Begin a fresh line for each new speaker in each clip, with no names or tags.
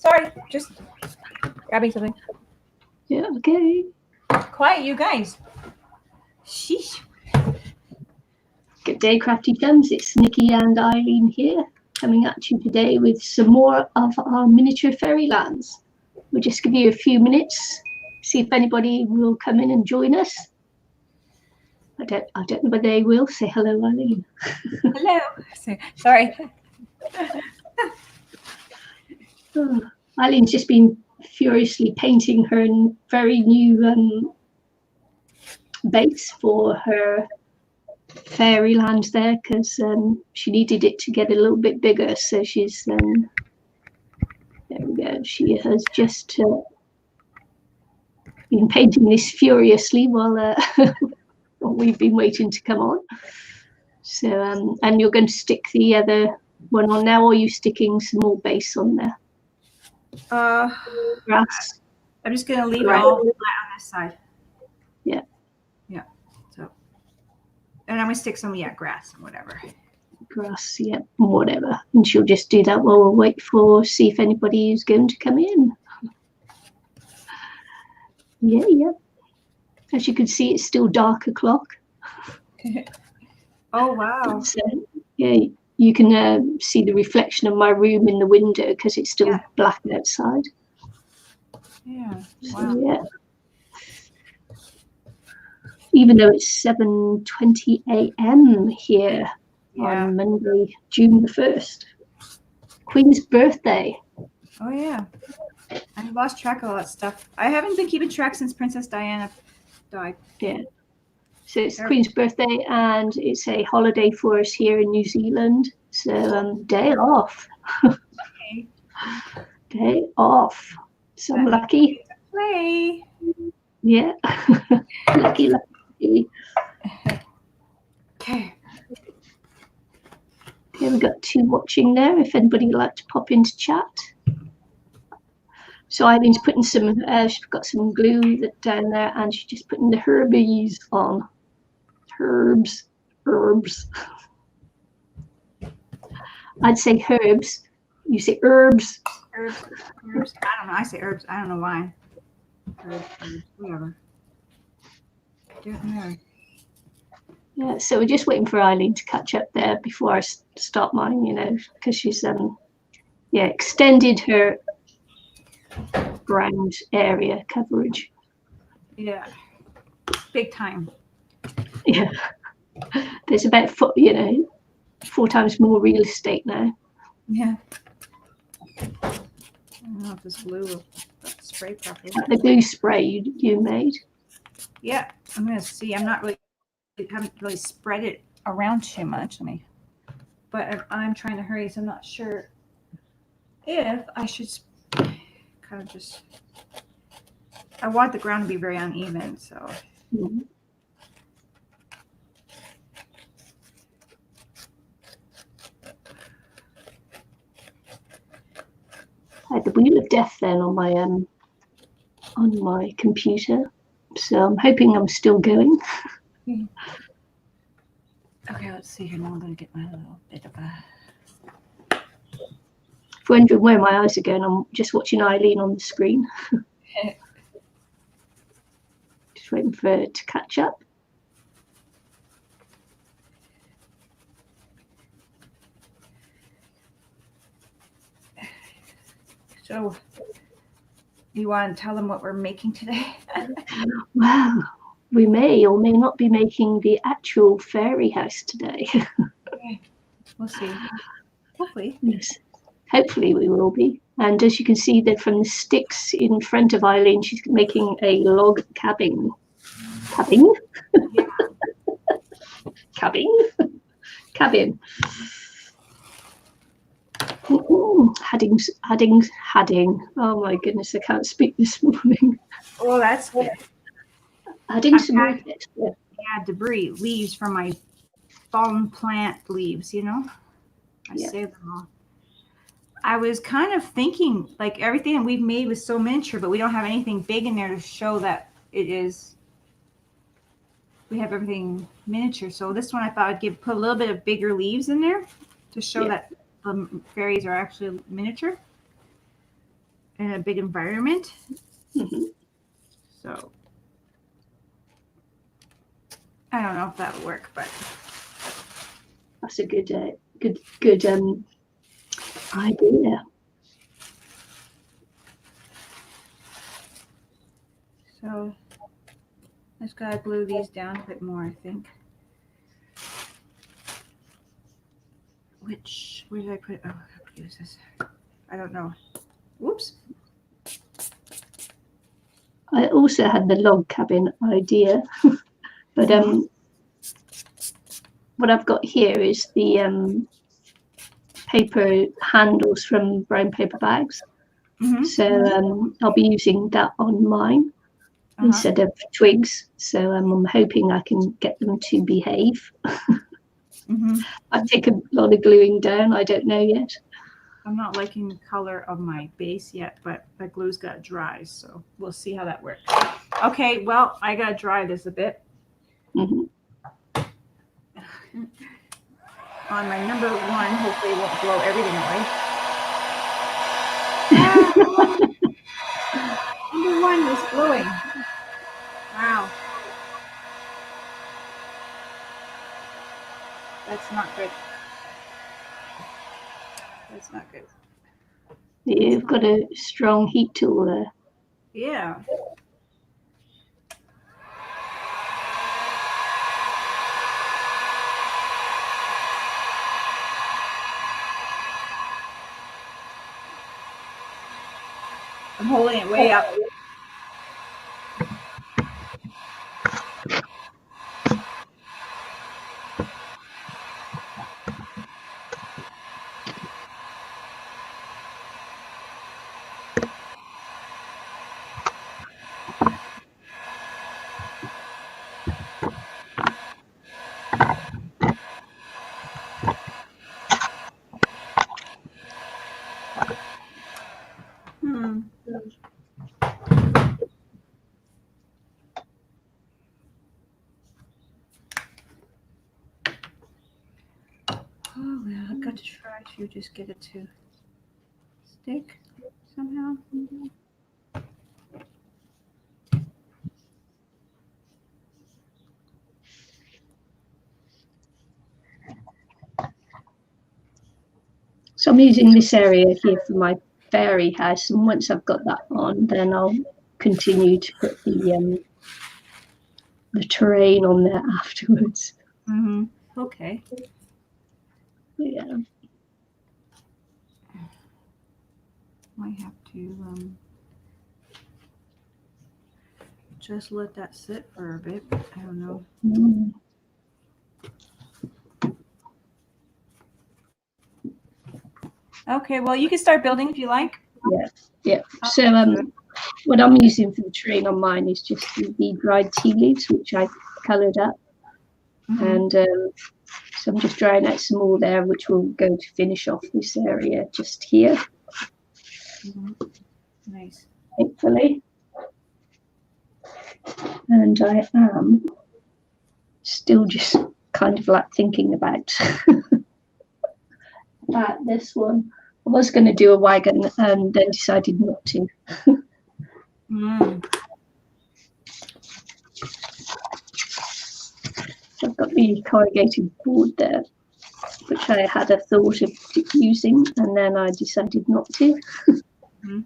Sorry, just grabbing something.
Yeah, okay.
Quiet, you guys. Sheesh.
Good day, Crafty Chums. It's Nicky and Eileen here, coming at you today with some more of our miniature Fairylands. We'll just give you a few minutes, see if anybody will come in and join us. I don't know whether they will. Say hello, Eileen.
Hello. Sorry.
Oh, Eileen's just been furiously painting her very new base for her Fairyland there, because she needed it to get a little bit bigger. So she's there we go. She has just been painting this furiously while we've been waiting to come on. So and you're going to stick the other one on now, or are you sticking some more base on there? Grass.
I'm just gonna leave it all flat on this side.
Yeah.
Yeah. So, and I'm gonna stick some grass and whatever.
Grass, yeah, whatever. And she'll just do that while we'll wait see if anybody is going to come in. Yeah. As you can see, it's still dark o'clock.
Oh wow.
So, yeah, you can see the reflection of my room in the window because it's still black outside.
Yeah.
So,
Wow.
yeah. Even though it's 7:20 a.m. here on Monday, June the 1st. Queen's birthday.
Oh yeah. I lost track of all that stuff. I haven't been keeping track since Princess Diana died.
Yeah. So it's Queen's birthday, and it's a holiday for us here in New Zealand. So day off.
Okay.
Day off. So I'm lucky.
Play.
Yeah. lucky.
Okay.
Okay, we've got 2 watching there. If anybody would like to pop into chat. So Eileen's putting some, she's got some glue down there, and she's just putting the herbies on. Herbs. I'd say herbs. You say herbs.
Herbs. I don't know. I say herbs. I don't know why. Herbs, whatever. Don't know.
Yeah, so we're just waiting for Eileen to catch up there before I start mine, because she's extended her ground area coverage.
Yeah, big time.
Yeah, there's about 4 times more real estate now.
Yeah. I don't know if this glue will spray properly.
The glue spray you made.
Yeah, I'm gonna see. Haven't really spread it around too much. But I'm trying to hurry, so I'm not sure if I should kind of just. I want the ground to be very uneven, so.
Mm-hmm. I had the Wheel of Death then on my computer, so I'm hoping I'm still going.
Okay, let's see here. Now I'm going to get my little bit of a.
If you're wondering where my eyes are going, I'm just watching Eileen on the screen. Just waiting for her to catch up.
So, you want to tell them what we're making today?
Well, we may or may not be making the actual fairy house today.
Okay. We'll see. Hopefully.
Yes, hopefully we will be. And as you can see that from the sticks in front of Eileen, she's making a log cabin. Cabin?
Yeah.
Cabin. Hadding. Oh my goodness, I can't speak this morning.
Oh, that's good.
Adding some more texture.
Yeah, debris, leaves from my fallen plant leaves, I saved them all. I was kind of thinking, like, everything that we've made was so miniature, but we don't have anything big in there to show that we have everything miniature. So this one I thought I'd put a little bit of bigger leaves in there to show that the fairies are actually miniature. in a big environment.
Mm-hmm.
So I don't know if that'll work, but
That's a good idea.
so I just gotta glue these down a bit more, I think. Where did I put it? Oh, I have to use this. I don't know. Whoops.
I also had the log cabin idea, but what I've got here is the paper handles from brown paper bags.
Mm-hmm.
So I'll be using that on mine instead of twigs. So I'm hoping I can get them to behave.
Mm-hmm.
I've taken a lot of gluing down. I don't know yet.
I'm not liking the color of my base yet, but the glue's got to dry, so we'll see how that works. Okay, well, I got to dry this a bit.
Mm-hmm.
On my number one, hopefully it won't blow everything away. Number one was glowing. Wow. That's not good. That's not good.
You've got a strong heat tool there.
Yeah. I'm holding it way up. Oh, well, I've got to try to just get it to stick somehow.
So I'm using this area here for my fairy house, and once I've got that on, then I'll continue to put the terrain on there afterwards.
Mm-hmm. Okay.
Yeah.
Might have to just let that sit for a bit. I don't know.
Mm.
Okay, well, you can start building if you like.
Yeah. So what I'm using for the terrain on mine is just the dried tea leaves, which I coloured up.
Mm-hmm.
And so I'm just drying out some more there, which will go to finish off this area just here.
Mm-hmm. Nice.
Hopefully. And I am still just kind of like thinking about this one. I was going to do a wagon and then decided not to. I've got the corrugated board there, which I had a thought of using, and then I decided not to.
Mm-hmm.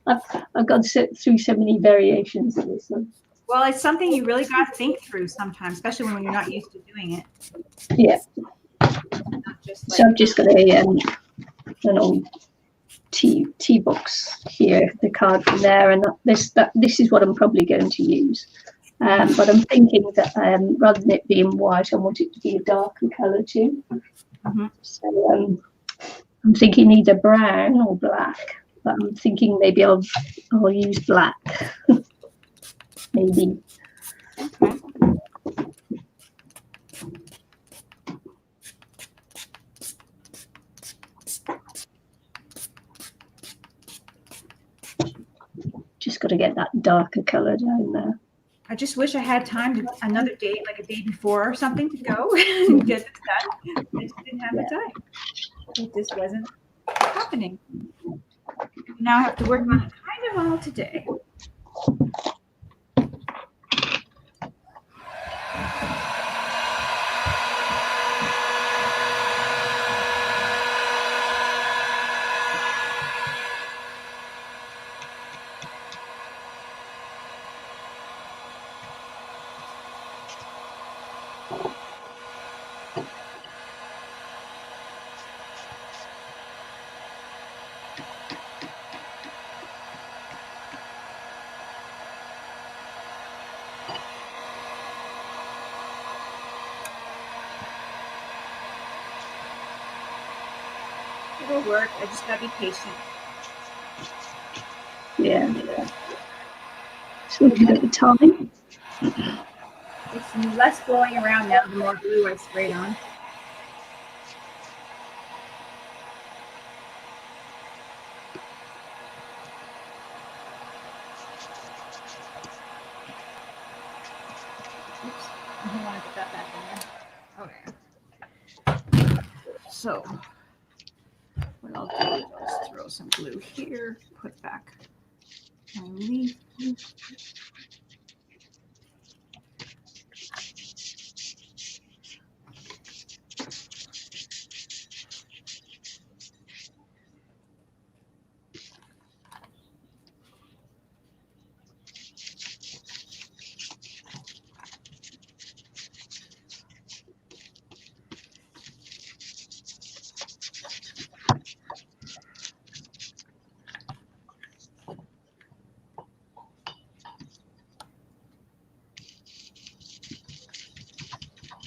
I've gone through so many variations of this one.
Well, it's something you really got to think through sometimes, especially when you're not used to doing it.
Yeah.
Not just like,
So I've just got an old tea box here, the card from there, and this is what I'm probably going to use. But I'm thinking that rather than it being white, I want it to be a darker colour too.
Mm-hmm.
So I'm thinking either brown or black, but I'm thinking maybe I'll use black. Maybe.
Okay.
Just got to get that darker colour down there.
I just wish I had time to another day, like a day before or something, to go and get this done. I just didn't have the time. It just wasn't happening. Now I have to work on it kind of all today. It'll work. I just gotta be patient.
Yeah. Just looking at the time.
It's less blowing around now, the more glue I sprayed on. Oops, I don't want to put that back in there. Okay. So, what I'll do is I'll just throw some glue here, put back my leaf.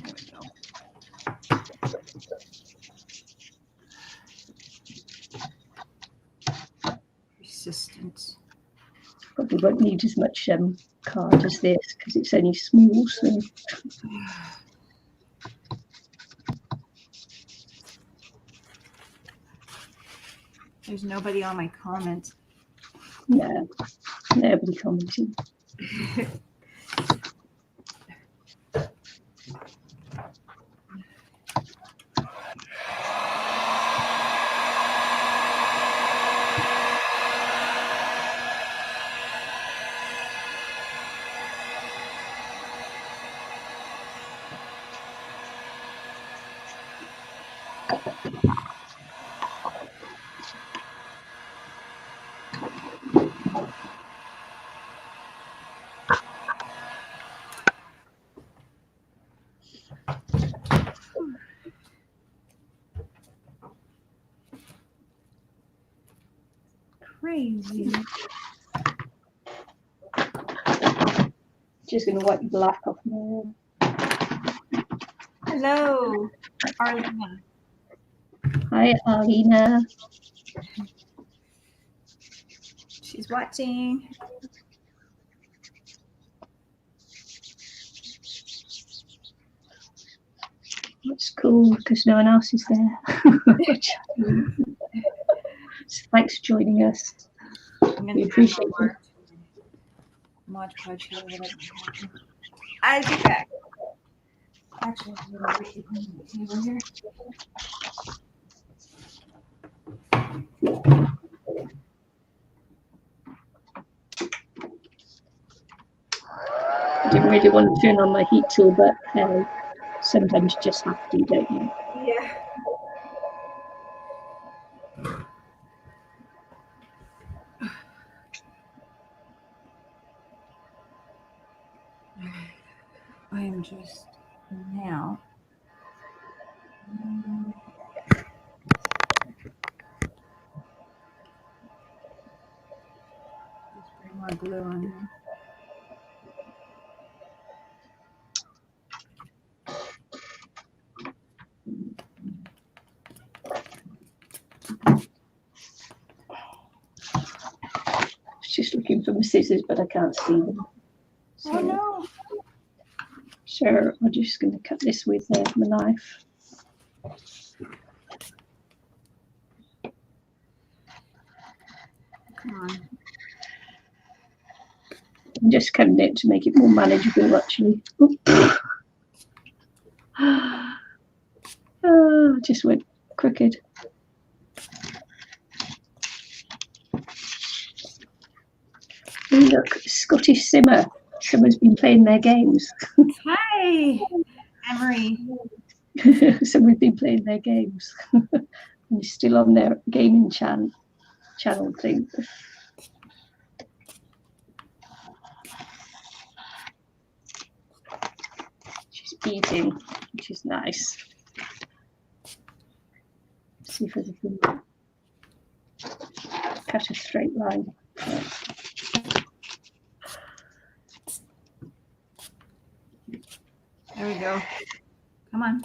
There we go. Persistent.
Probably won't need as much card as this because it's only small. So
There's nobody on my comments.
yeah, nobody commenting.
Crazy.
Just going to wipe the black off my
Hello, Arlena.
Hi, Arlena.
She's watching.
It's cool because no one else is there. So thanks for joining us. We appreciate it.
Mod Podge here, whatever. I'll be back. Actually, I'm gonna wait behind the table here.
I didn't really want to turn on my heat tool, but hey, sometimes you just have to, don't you?
Yeah. I am just now. Just bring more glue on here.
Just looking for my scissors, but I can't see them. So,
Oh no!
So I'm just going to cut this with my knife.
Come on.
I'm just cutting it to make it more manageable, actually. Just went crooked. Oh, look, Scottish Simmer. Someone's been playing their games.
Hi, Emery.
Someone's been playing their games. And still on their gaming channel thing. She's eating, which is nice. See if I can cut a straight line.
There we go. Come on.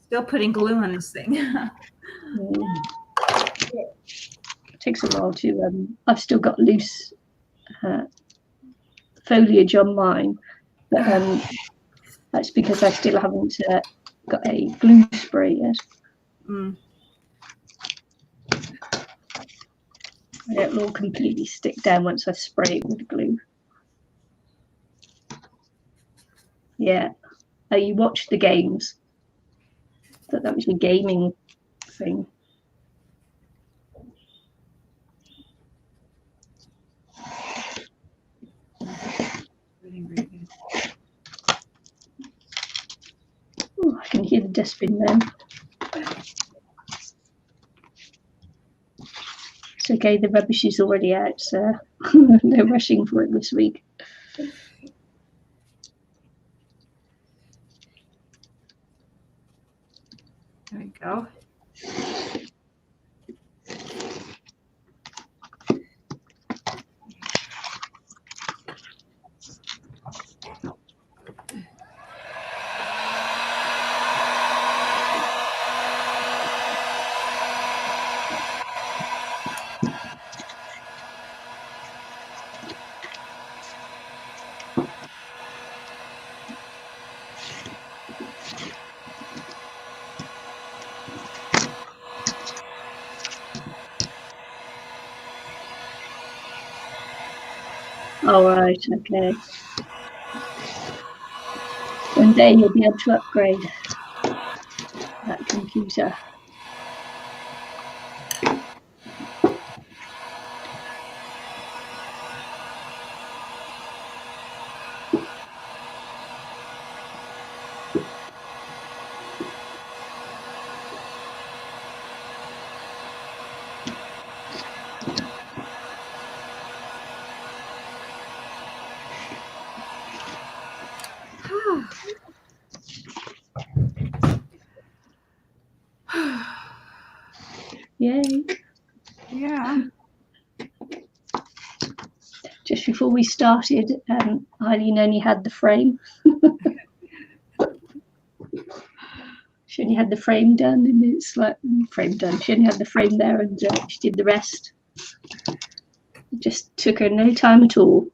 Still putting glue on this thing.
It takes a while to. I've still got loose foliage on mine, but that's because I still haven't got a glue spray yet. It'll all completely stick down once I spray it with glue. Yeah. Oh, you watched the games. I thought that was your gaming thing. Oh, I can hear the dustbin now. It's okay, the rubbish is already out, so no rushing for it this week.
There we go.
All right, okay. One day you'll be able to upgrade that computer. Yay.
Yeah.
Just before we started, Eileen only had the frame. She only had the frame done, and it's like frame done. She only had the frame there, and she did the rest. It just took her no time at all.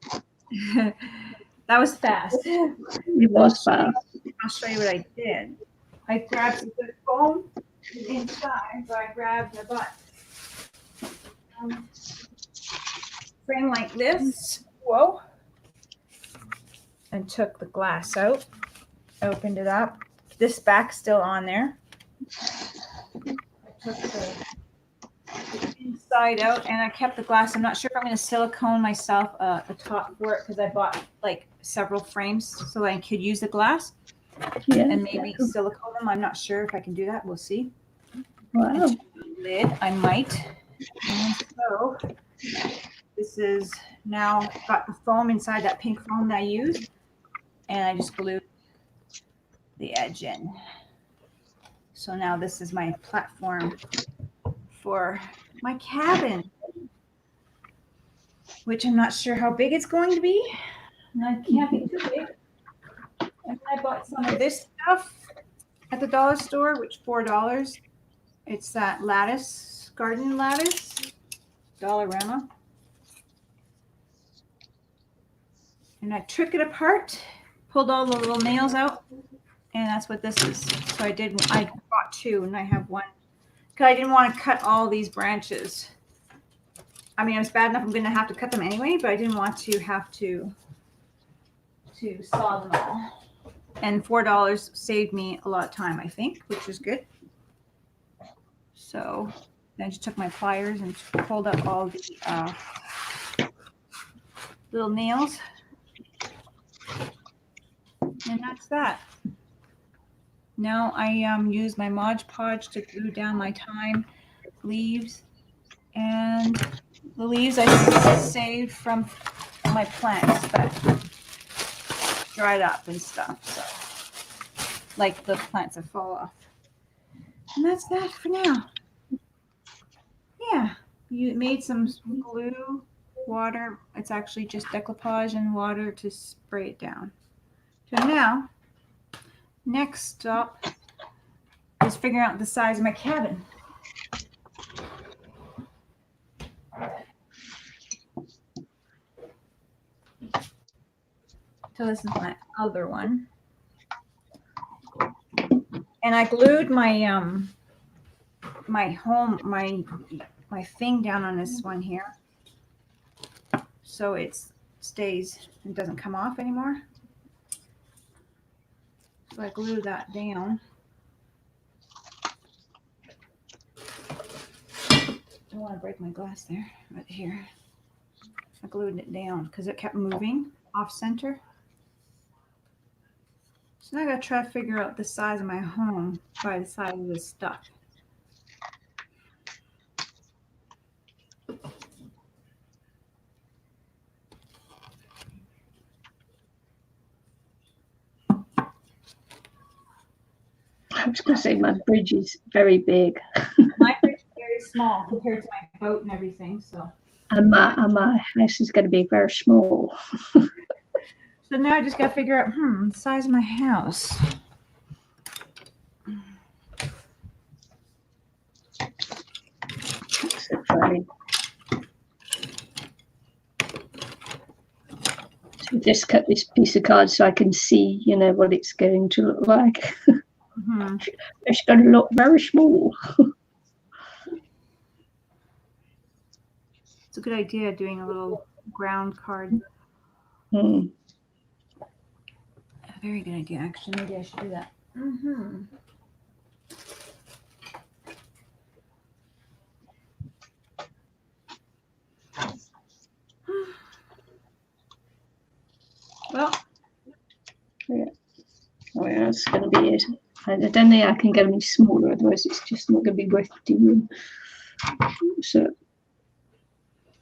That was fast.
It was fast.
I'll show you what I did. I grabbed some good foam inside, so I bought frame like this. Whoa. And took the glass out, opened it up. This back's still on there. I took the inside out, and I kept the glass. I'm not sure if I'm going to silicone myself the top for it, because I bought like several frames so I could use the glass.
Yeah.
And maybe silicone them. I'm not sure if I can do that. We'll see.
Wow.
Lid, I might. And so this is now got the foam inside, that pink foam that I used, and I just glued the edge in. So now this is my platform for my cabin, which I'm not sure how big it's going to be. And it can't be too big. And I bought some of this stuff at the dollar store, which $4. It's that lattice, garden lattice, Dollarama. And I took it apart, pulled all the little nails out, and that's what this is. So I bought two, and I have one, because I didn't want to cut all these branches. I mean, it was bad enough I'm going to have to cut them anyway, but I didn't want to have to saw them all. And $4 saved me a lot of time, I think, which is good. So then I just took my pliers and pulled up all the little nails. And that's that. Now I use my Mod Podge to glue down my thyme leaves, and the leaves I saved from my plants that dried up and stuff. So, like the plants that fall off. And that's that for now. Yeah, you made some glue, water. It's actually just decoupage and water to spray it down. So now, next stop is figuring out the size of my cabin. So this is my other one. And I glued my my thing down on this one here, so it stays and doesn't come off anymore. So I glue that down. I don't want to break my glass there, right here. I glued it down because it kept moving off center. So now I gotta try to figure out the size of my home by the size of this stuff.
I was going to say my bridge is very big.
My bridge is very small compared to my boat and everything, so.
And my house is going to be very small.
So now I just gotta figure out, the size of my house.
That's so funny. So just cut this piece of card so I can see, what it's going to look like.
Mm-hmm.
It's going to look very small.
It's a good idea doing a little ground card.
Hmm.
A very good idea, actually. Maybe I should do that. Mm-hmm. Well,
Yeah. Oh, yeah, that's going to be it. I don't think I can get any smaller, otherwise it's just not going to be worth doing. So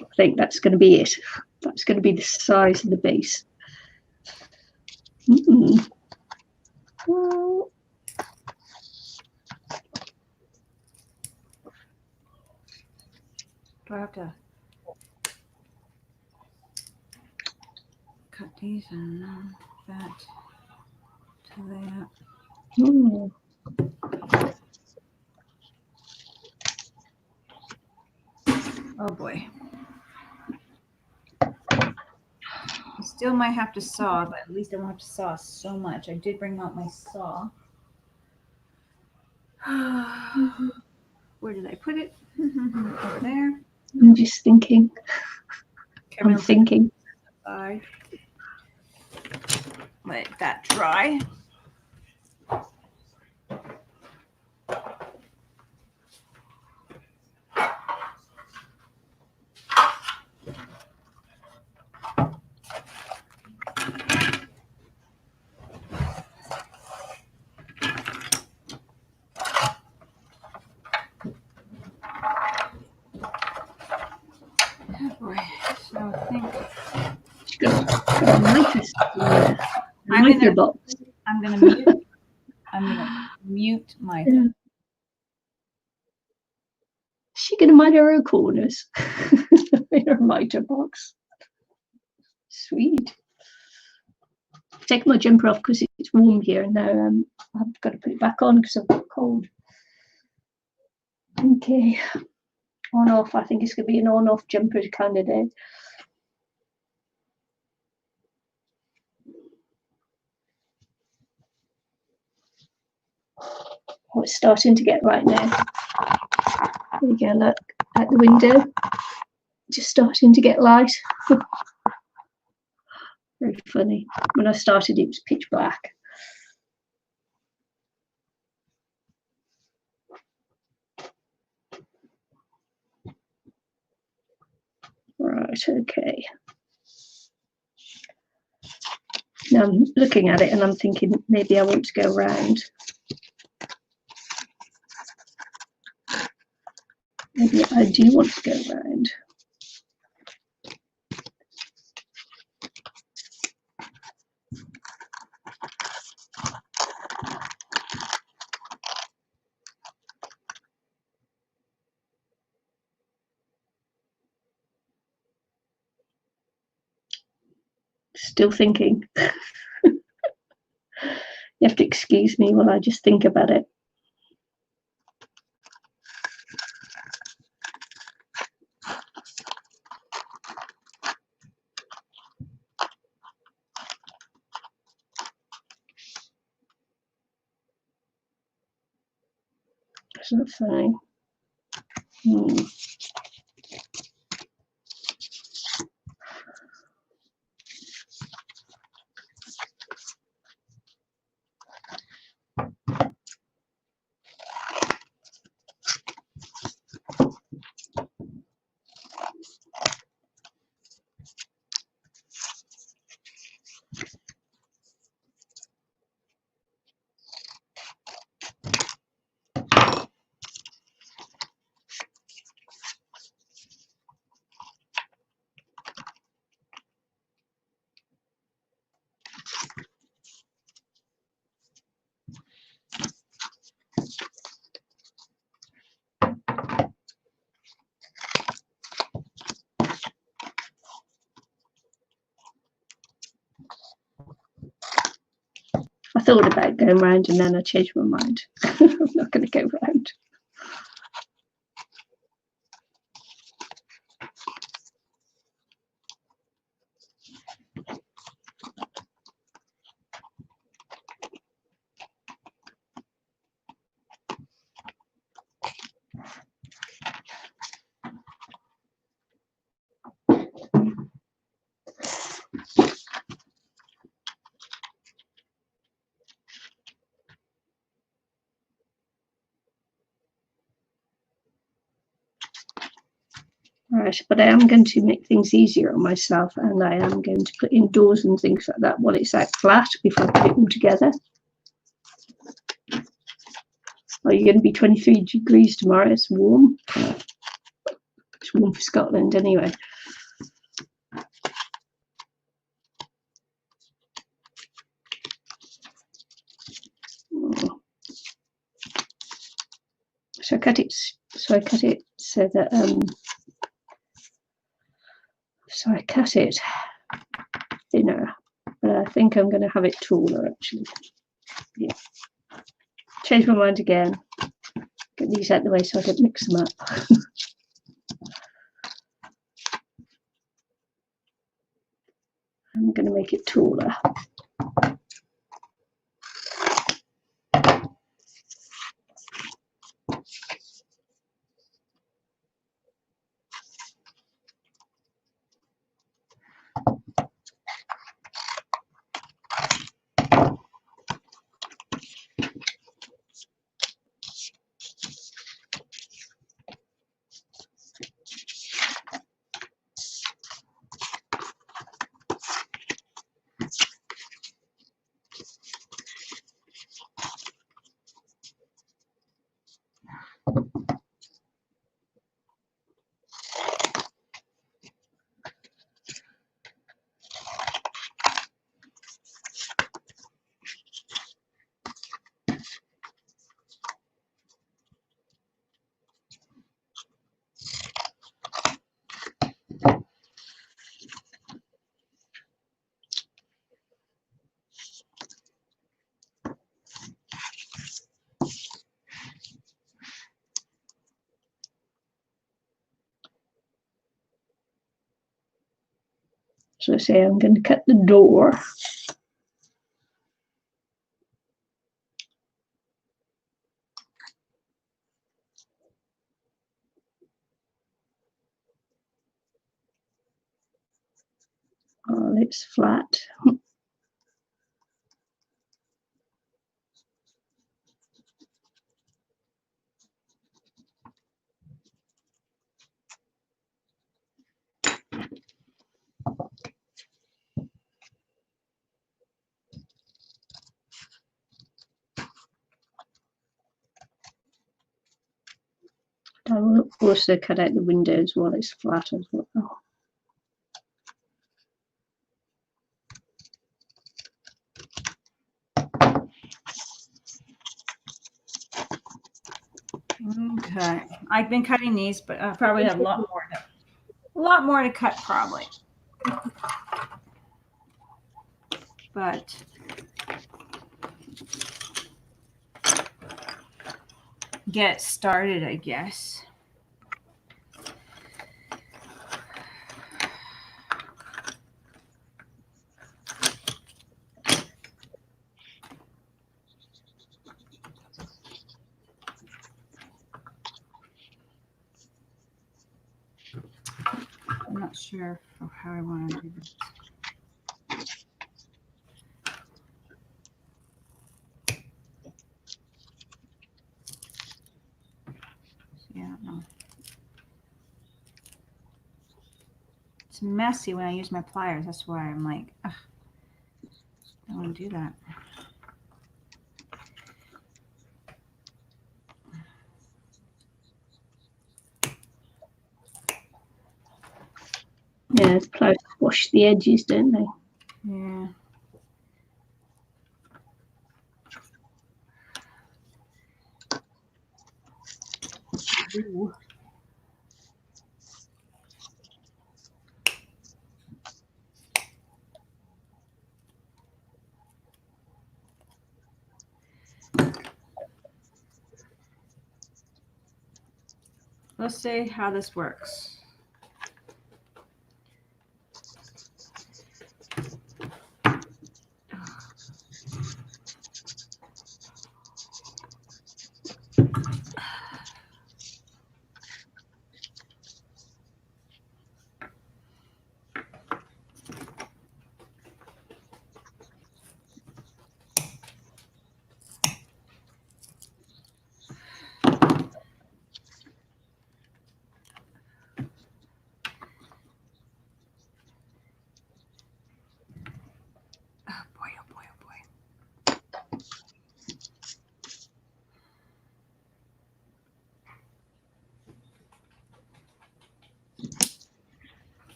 I think that's going to be it. That's going to be the size of the base. Well,
do I have to cut these and that to that? Oh boy. I still might have to saw, but at least I won't have to saw so much. I did bring out my saw. Where did I put it? Over there.
I'm just thinking.
Okay,
I'm thinking.
Let that dry. Oh boy. So I think I'm gonna mute my
She gonna mind her own corners in her mitre box. Sweet. Take my jumper off because it's warm here, and now I've got to put it back on because I've got a cold. Okay, on off. I think it's gonna be an on-off jumper kind of day. Oh, it's starting to get right now. There you go, look at the window. Just starting to get light. Very funny. When I started, it was pitch black. Right, okay. Now I'm looking at it and I'm thinking maybe I want to go round. Maybe I do want to go round. Still thinking. You have to excuse me while I just think about it. Is that fine? I thought about going round and then I changed my mind. I'm not going to go round. Right, but I am going to make things easier on myself, and I am going to put in doors and things like that while it's out flat before I put it all together. Oh, you're going to be 23 degrees tomorrow. It's warm. It's warm for Scotland anyway. So I cut it so that so I cut it thinner, but I think I'm going to have it taller actually. Yeah. Change my mind again. Get these out of the way so I don't mix them up. I'm going to make it taller. So I say I'm going to cut the door. Oh, it's flat. also cut out the windows while it's flat as well.
Okay, I've been cutting these, but I probably have a lot more to cut probably. But get started, I guess. I'm not sure how I want to do this. Yeah, I don't know. It's messy when I use my pliers. That's why I'm like, ugh, I don't want to do that.
Yeah, pliers wash the edges, don't they?
Yeah. Ooh. Let's see how this works. Oh boy, oh boy, oh boy.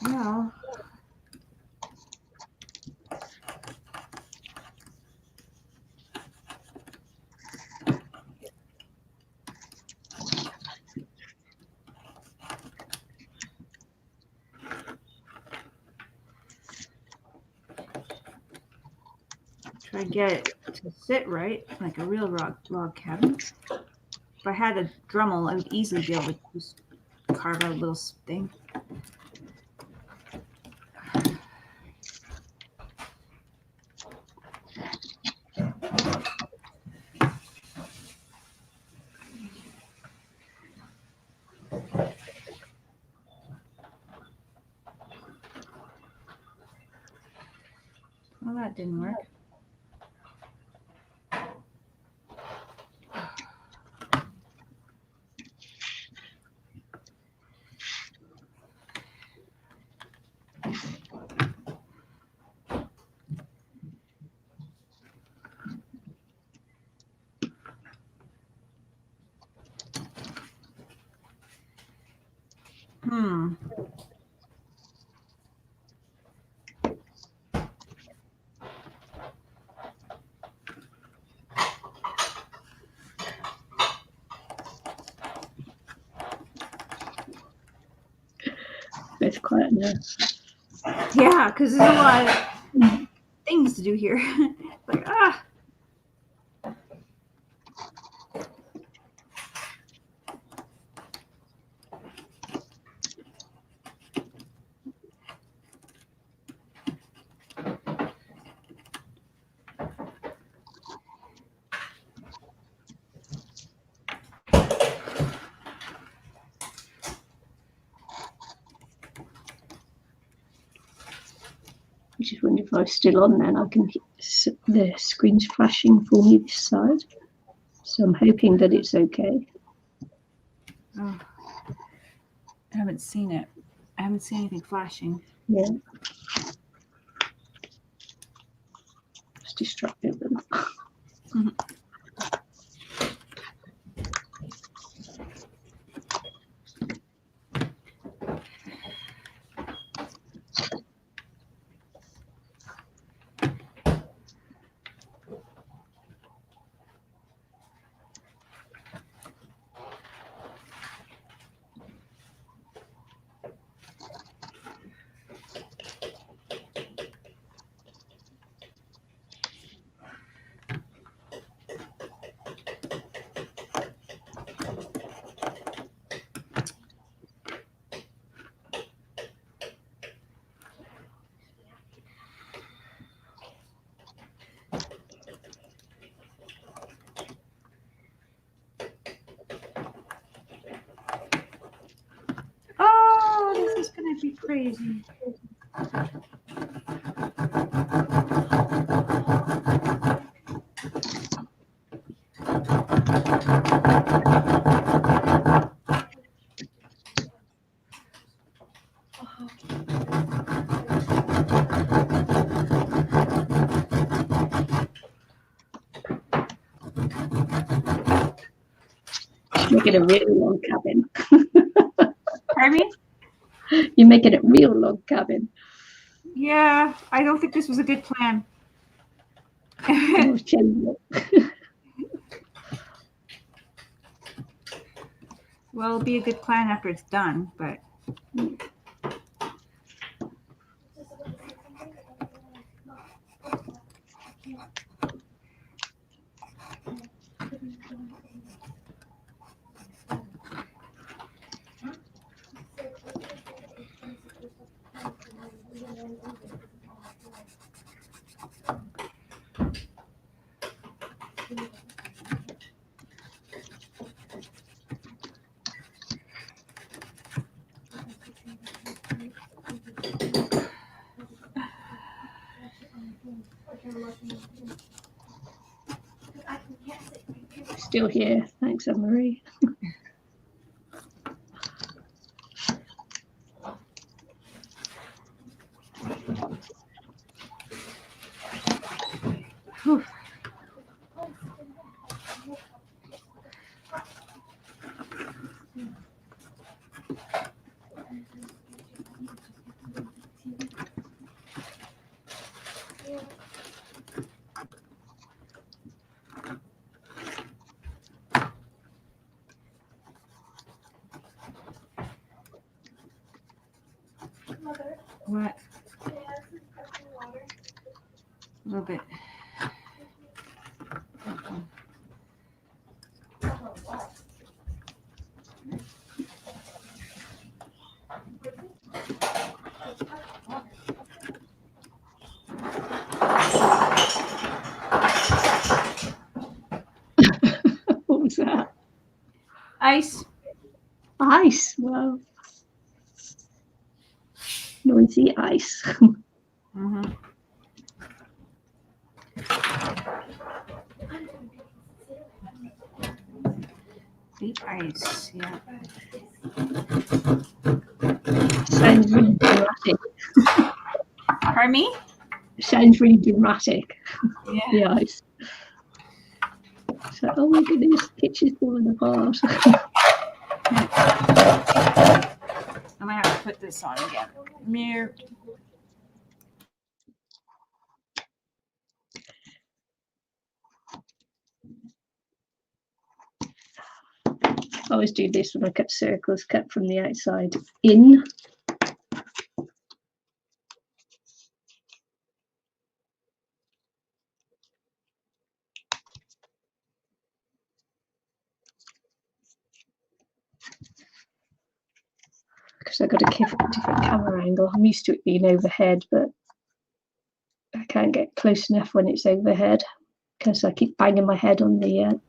Well, try to get it to sit right, like a real log cabin. If I had a Dremel, I would easily be able to just carve out a little thing. Well, that didn't work. Hmm.
It's quiet now.
Yeah, because there's a lot of things to do here. Like, ah.
I just wonder if I was still on then. I can the screen's flashing for me this side. So I'm hoping that it's okay.
Oh, I haven't seen it. I haven't seen anything flashing.
Yeah. It's distracted them.
Oh, this is gonna be crazy.
Make it a really long cabin.
Pardon me?
You make it a real long cabin.
Yeah, I don't think this was a good plan.
I'll change it.
Well, it'll be a good plan after it's done, but
Still here. Thanks, Anne-Marie.
whew. What? A little bit.
What was that?
Ice.
Ice. Wow. Noisy ice.
Mm-hmm. The ice, yeah.
Sounds really dramatic.
Pardon me?
Sounds really dramatic.
Yeah.
The ice. So, oh my goodness, the kitchen's falling apart.
I might have to put this on again. Mirror.
I always do this when I cut circles, cut from the outside in. Because I've got a different camera angle. I'm used to it being overhead, but I can't get close enough when it's overhead because I keep banging my head on the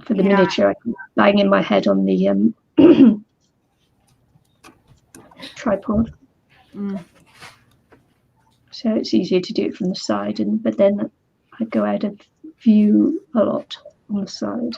for the miniature. I keep banging my head on the tripod.
Mm.
So it's easier to do it from the side, but then I go out of view a lot on the side.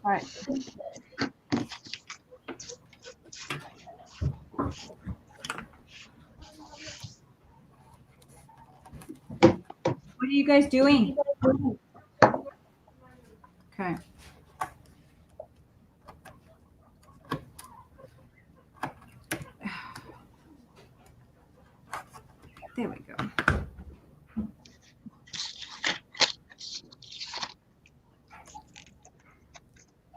Right. What are you guys doing? Okay. There we go.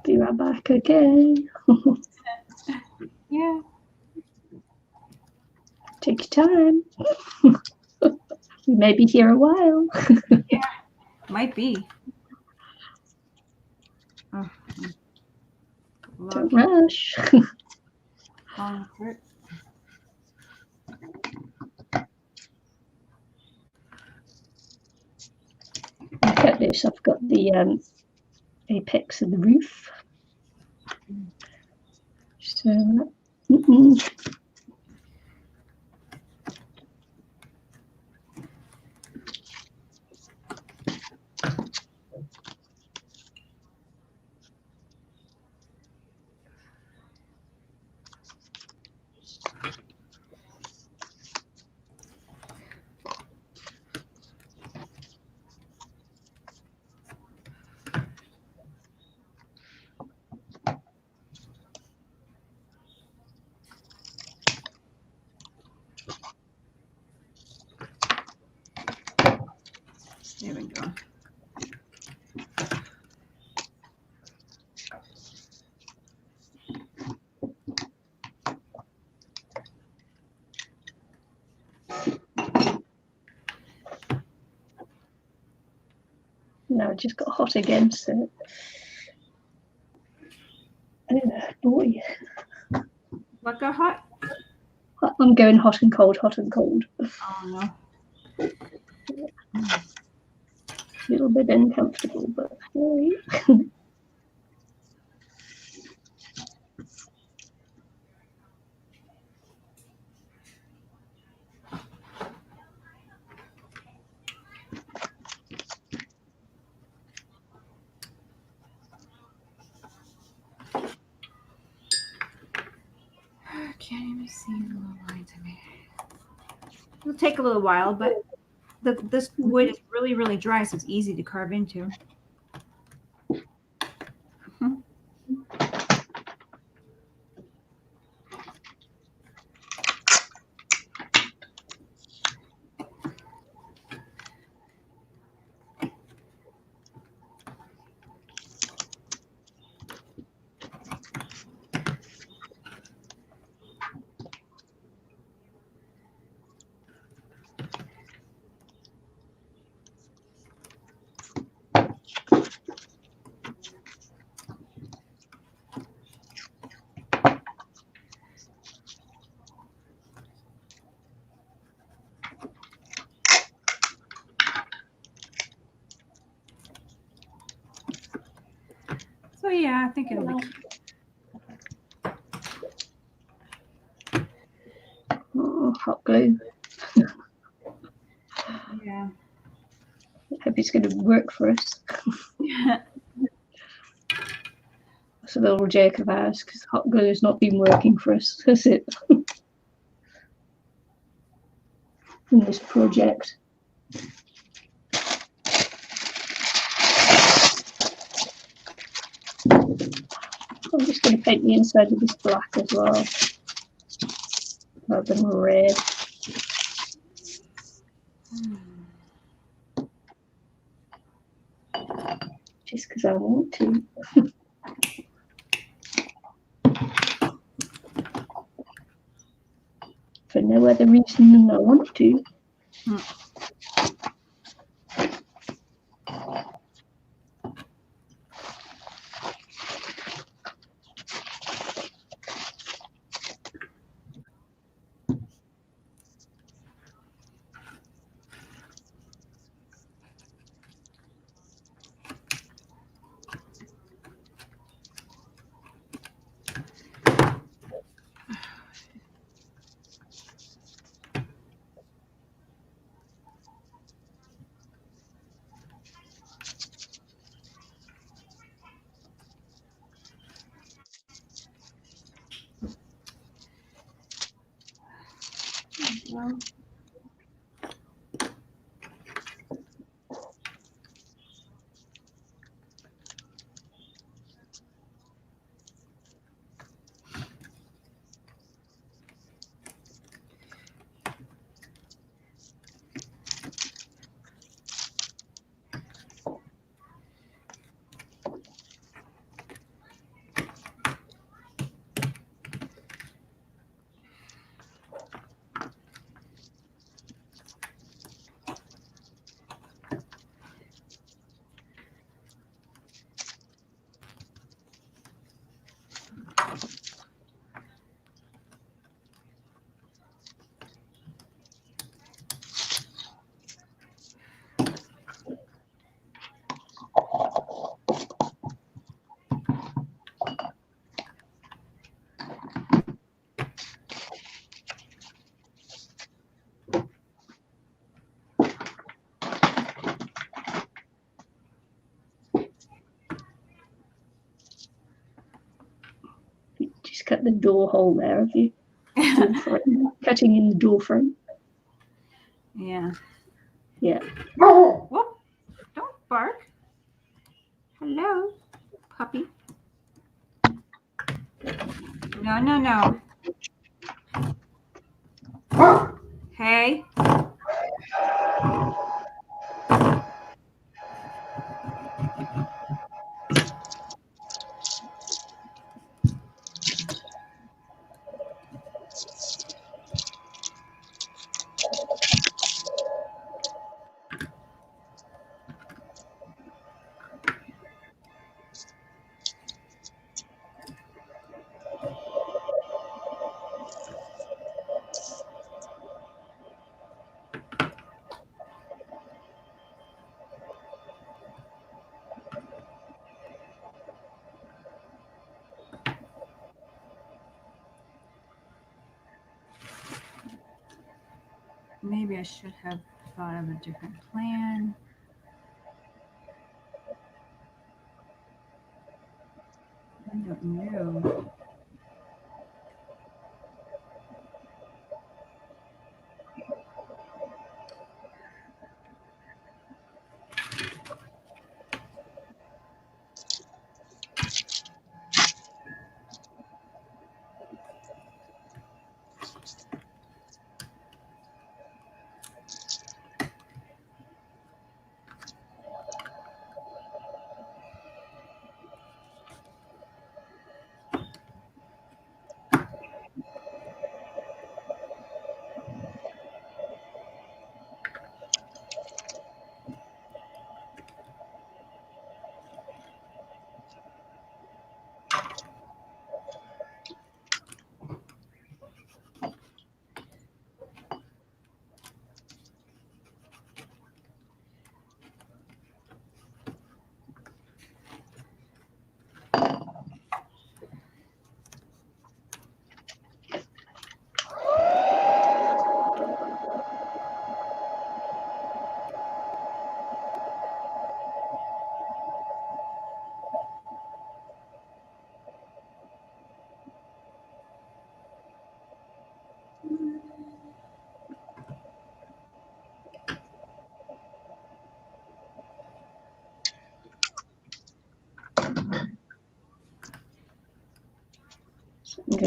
Be right back, okay?
Yeah.
Take your time. We may be here a while.
Yeah. Might be. Oh.
Don't rush.
Long part.
Look at this. I've got the apex of the roof. So,
There we go.
now it just got hot again, so oh boy.
What got hot?
I'm going hot and cold, hot and cold.
Oh no.
A little bit uncomfortable, but hey.
Can't even see the little lines I made. It'll take a little while, but this wood is really, really dry, so it's easy to carve into. So yeah, I think it'll be.
Oh, hot glue.
Yeah.
I hope it's going to work for us. It's a little joke of ours because hot glue has not been working for us, has it? In this project. I'm just going to paint the inside of this black as well, rather than red. Just because I want to. For no other reason than I want to.
Well,
Just cut the door hole there, have you? Door frame. Cutting in the door frame.
yeah.
Yeah.
Whoop! Don't bark. Hello, puppy. No, no, no. Hey. Maybe I should have thought of a different plan. I don't know.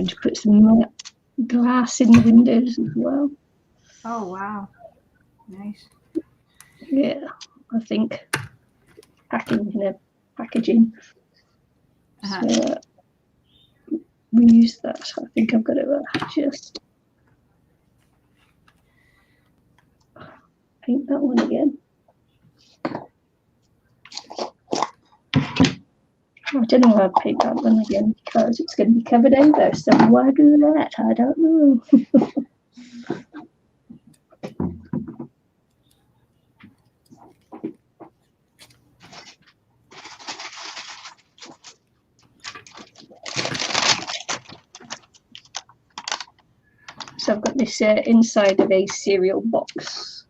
going to put some glass in the windows as well.
Oh, wow. Nice.
Yeah, I think packaging.
Uh-huh.
So we use that. I think I've got to just paint that one again. I don't know why I paint that one again because it's going to be covered over. So why do that? I don't know. So I've got this inside of a cereal box,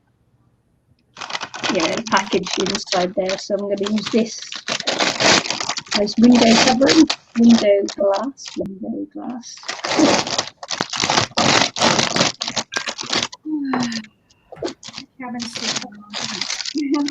packaged inside there. So I'm going to use this as window covering, window glass.
Haven't taken a long time.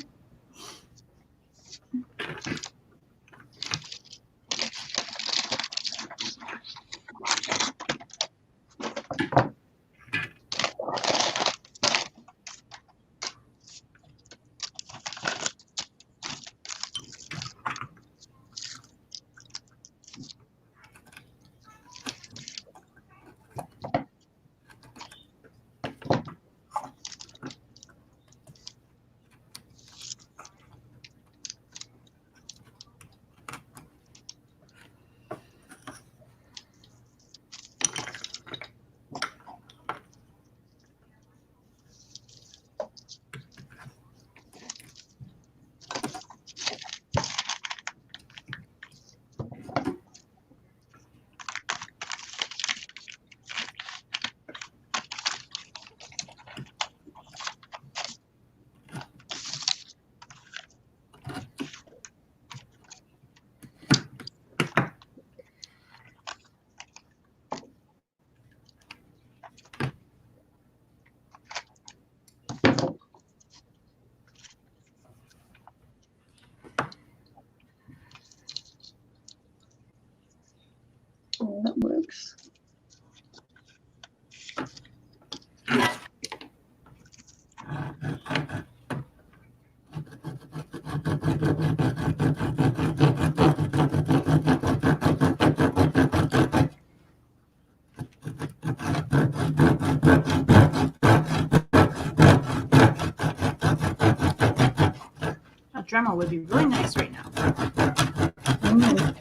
Oh, that works.
A Dremel would be really nice right now.
Mm.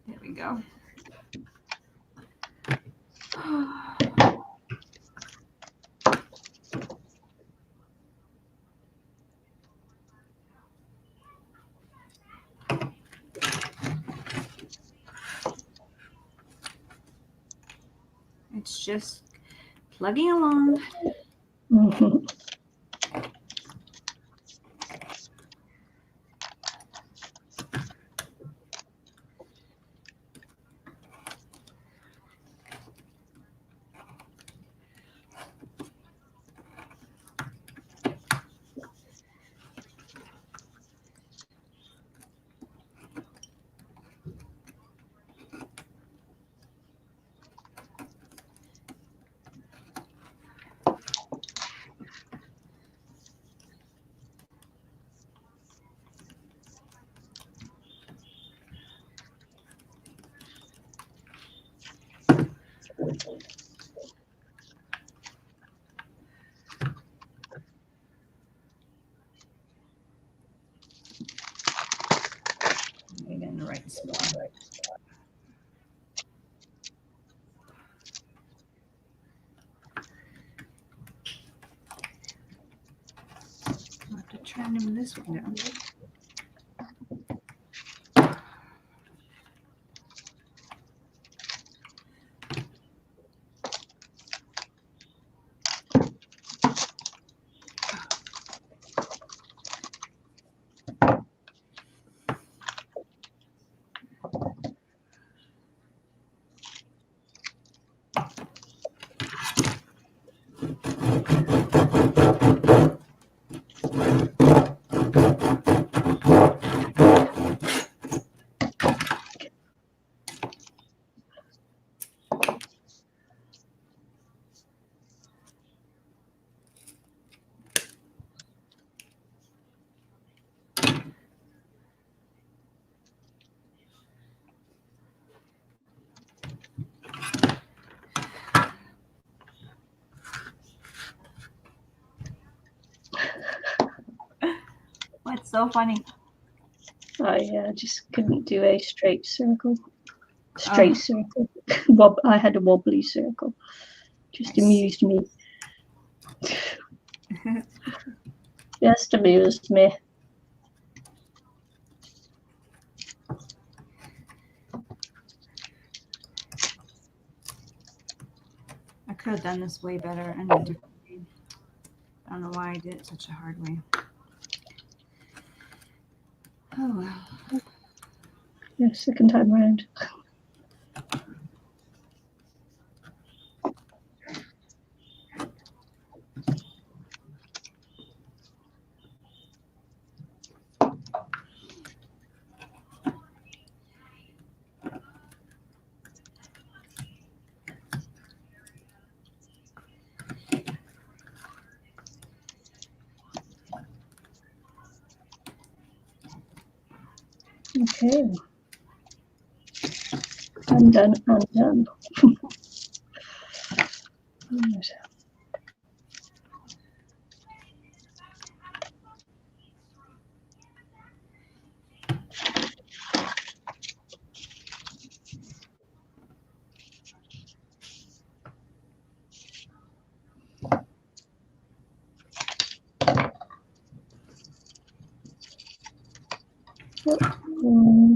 There we go. It's just plugging along.
Mhm.
kind of in this window. What's so funny?
I just couldn't do a straight circle.
Oh.
Circle. I had a wobbly circle. Just
Nice.
amused me. Just amused me.
I could have done this way better and a different way. I don't know why I did it such a hard way. Oh well.
Yeah, second time round. Okay. I'm done. Right.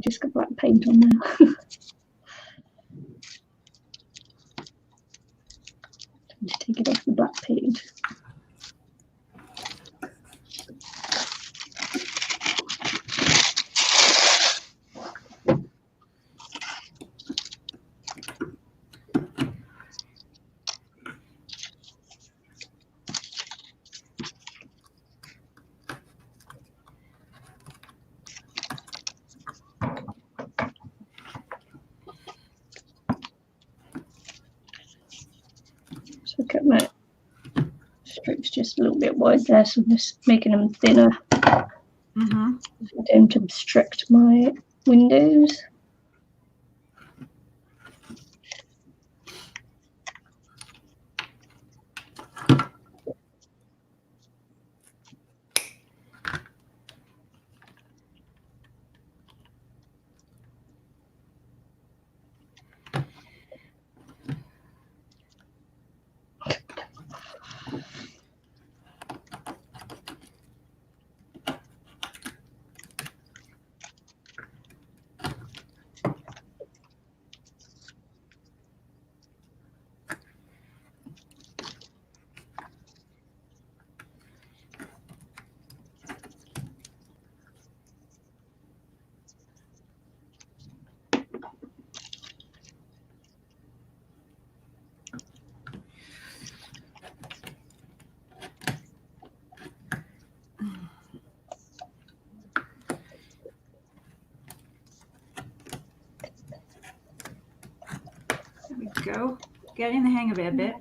Just got black paint on there. Just take it off the black paint. So I kept my strips just a little bit wide there, so I'm just making them thinner.
Mm-hmm.
I don't obstruct my windows.
There we go. Getting the hang of it a bit.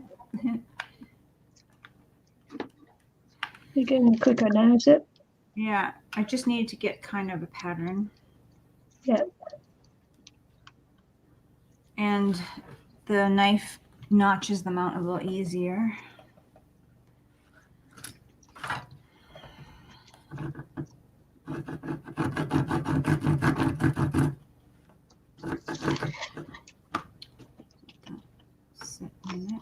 You're getting quicker now, is it?
Yeah, I just needed to get kind of a pattern.
Yeah.
And the knife notches them out a little easier. Sit in it.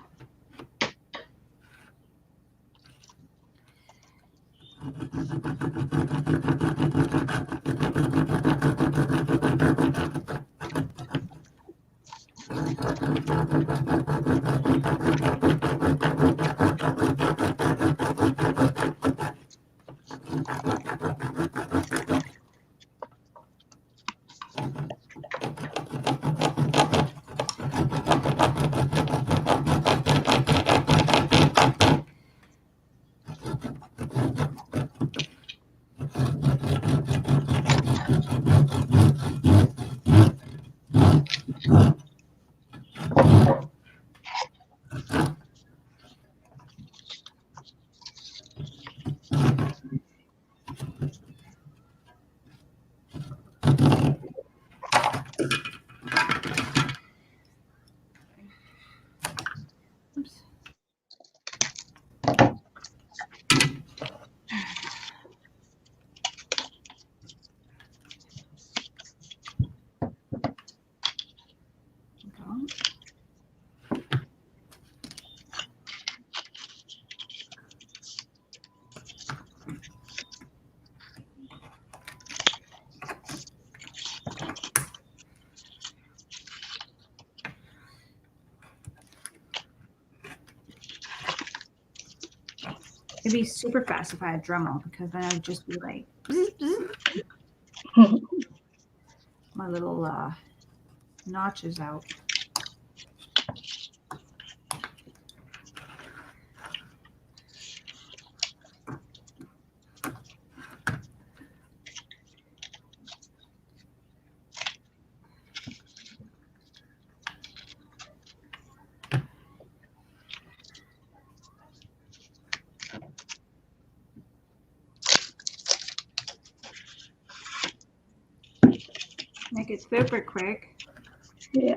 It'd be super fast if I had Dremel because then I'd just be like my little notches out. Make it super quick.
Yeah.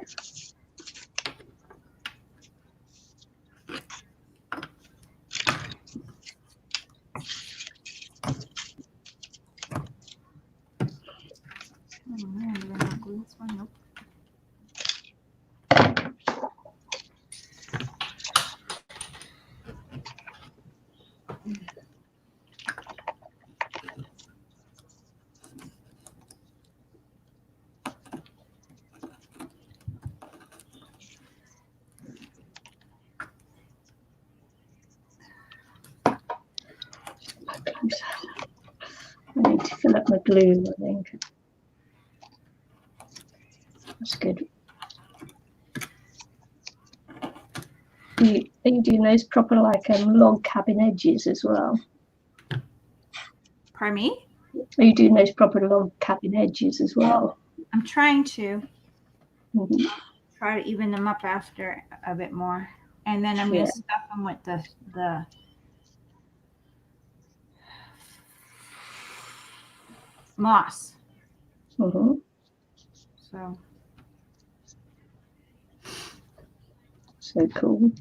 Oh man, did I not glue this one? Nope.
I need to fill up my glue, I think. That's good. Are you doing those proper like log cabin edges as well?
Pardon me?
Are you doing those proper log cabin edges as well?
I'm trying to
Mm-hmm.
try to even them up after a bit more. And then I'm going to stuff them with the moss.
Mm-hmm. So cool.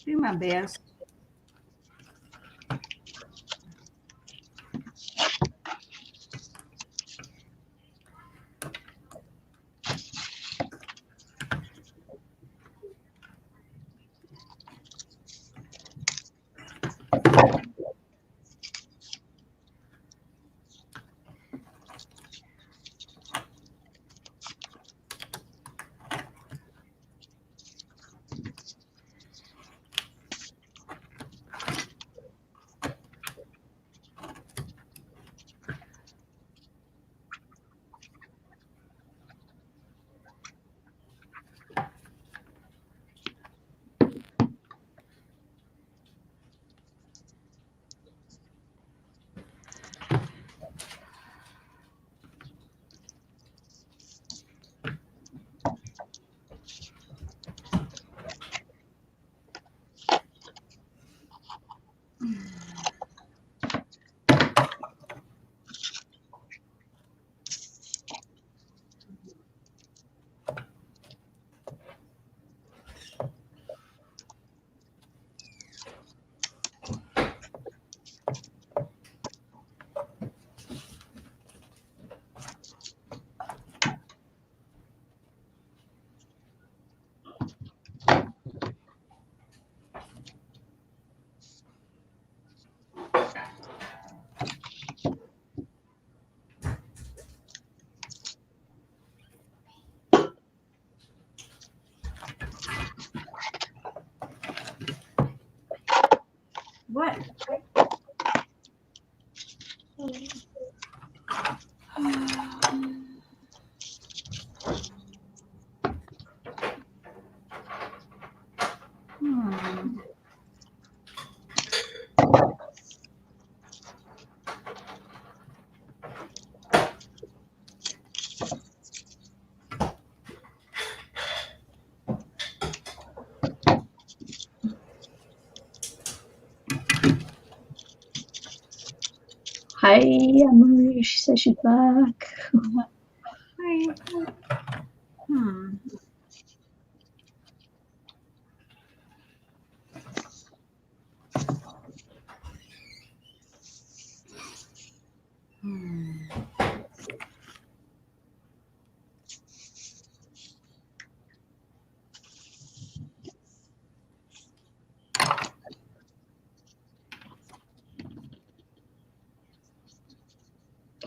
Do my best. What?
Hi, Emily. She says she's back.
Hi.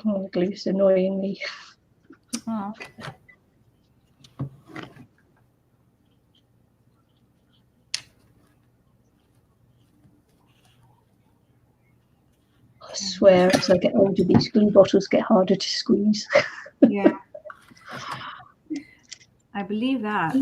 Oh, the glue's annoying me.
Oh.
I swear, as I get older, these glue bottles get harder to squeeze.
Yeah. I believe that.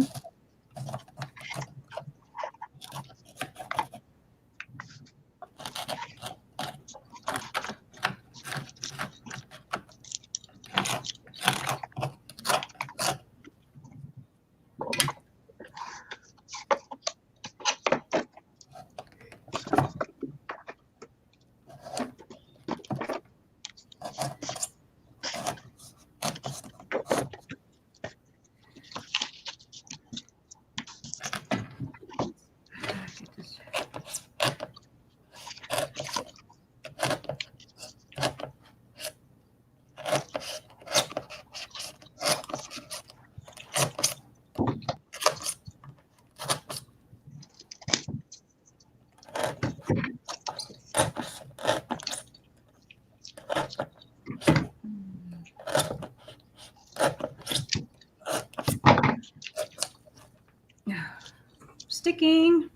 Sticking.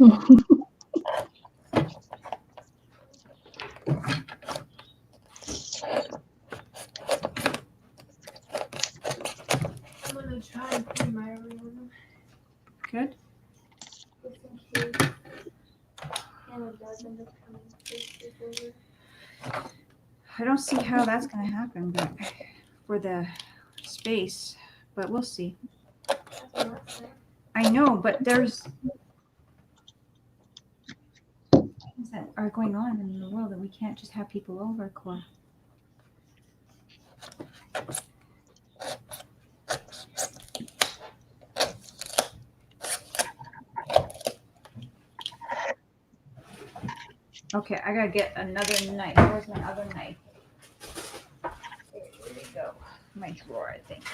I'm gonna try and clean my room
Good.
just in case Hannah does end up coming to sleep over.
I don't see how that's going to happen, but for the space, but we'll see.
That's not fair.
I know, but there's things that are going on in the world that we can't just have people over, Cora. Okay, I gotta get another knife. Where's my other knife? There we go. My drawer, I think.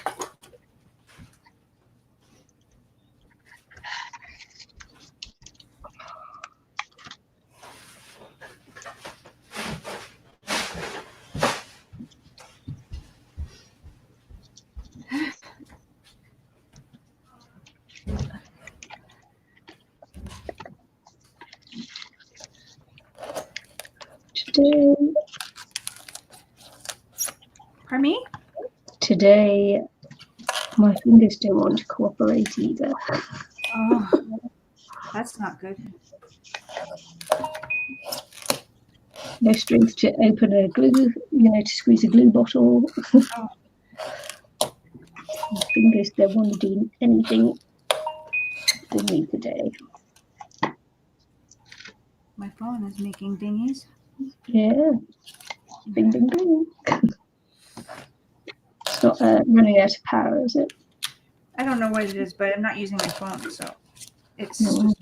Pardon me?
Today, my fingers don't want to cooperate either.
Oh, that's not good.
No strength to open a glue, to squeeze a glue bottle.
Oh.
My fingers don't want to do anything for me today.
My phone is making dingies.
Yeah. Bing, bing, bing. It's not running out of power, is it?
I don't know what it is, but I'm not using my phone, so it's
No.
just.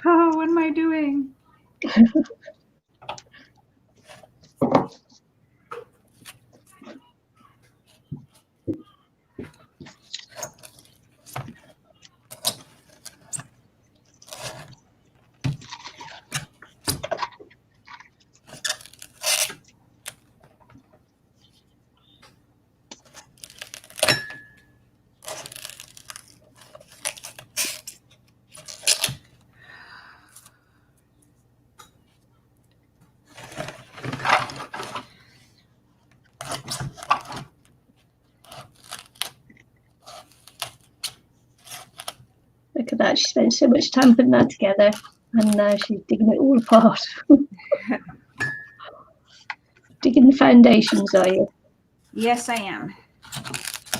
Oh, what am I doing?
Look at that. She spent so much time putting that together, and now she's digging it all apart. Digging the foundations, are you?
Yes, I am.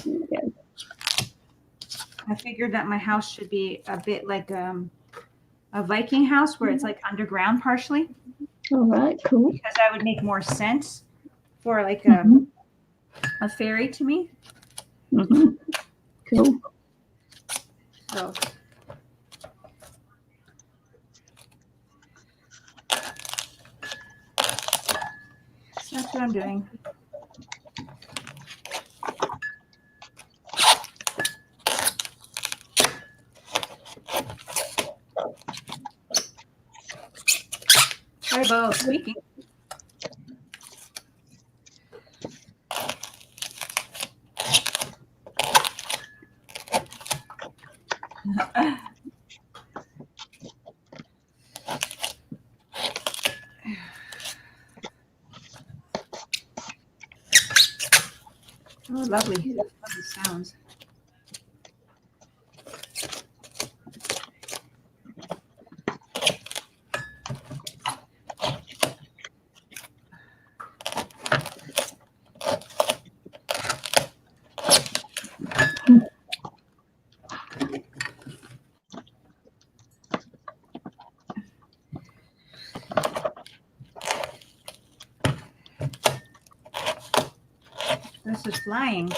There you go.
I figured that my house should be a bit like a Viking house where it's like underground partially,
All right, cool.
because that would make more sense for like a fairy to me.
Mm-hmm. Cool.
So what I'm doing. Sorry about squeaking. Oh, lovely sounds. This is flying.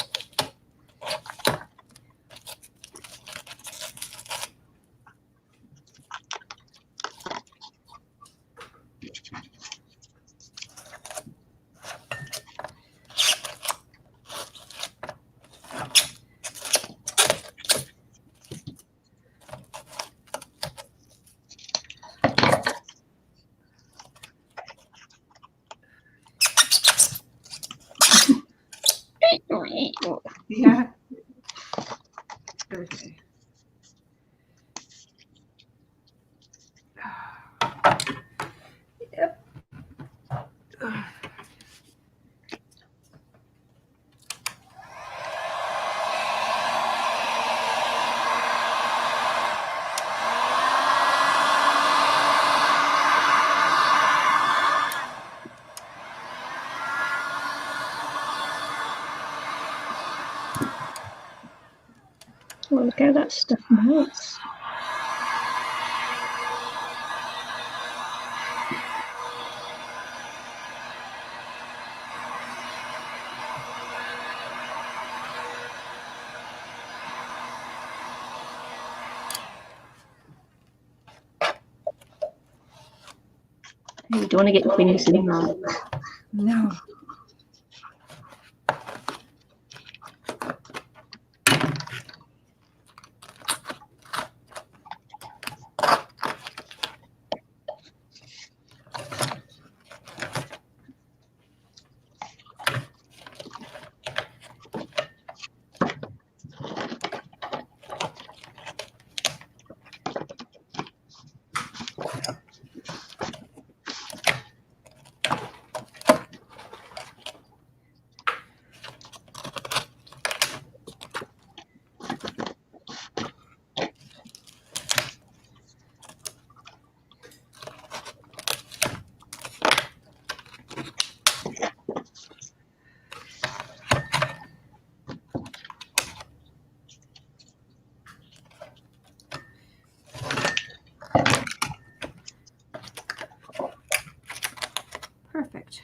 Yeah. Okay. Yep.
Oh, look how that stuff melts. You don't want to get your fingers in there.
No. Perfect.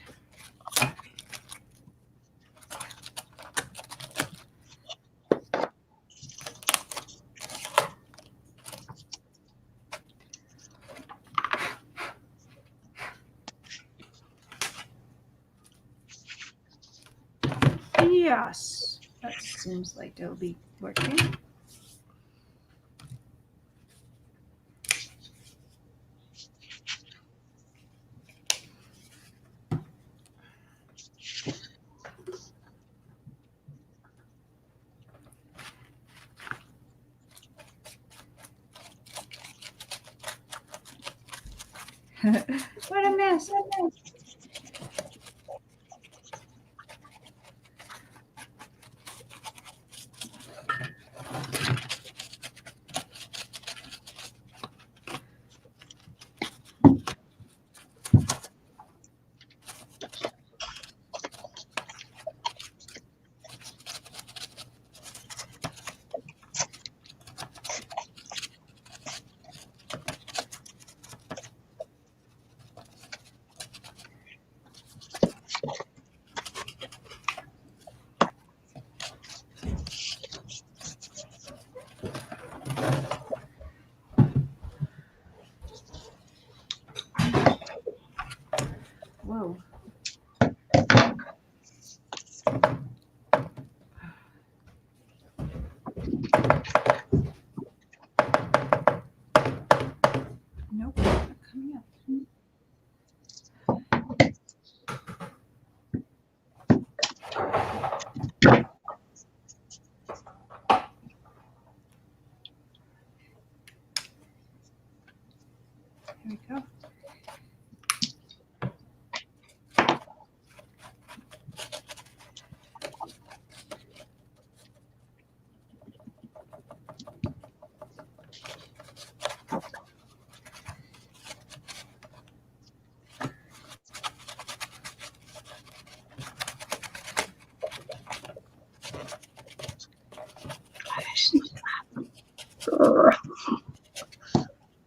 Yes, that seems like it'll be working. What a mess.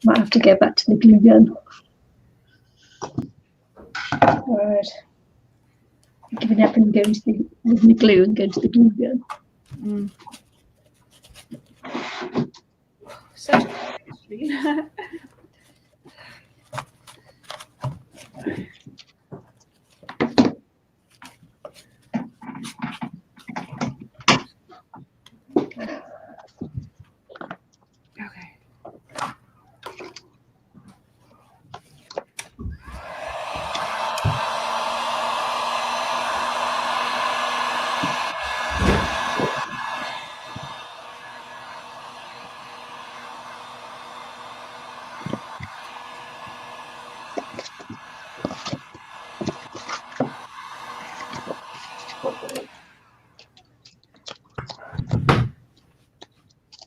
Might have to go back to the glue gun. Right. Giving up and going to the glue and going to the glue gun.
Mm. Such a street. Okay.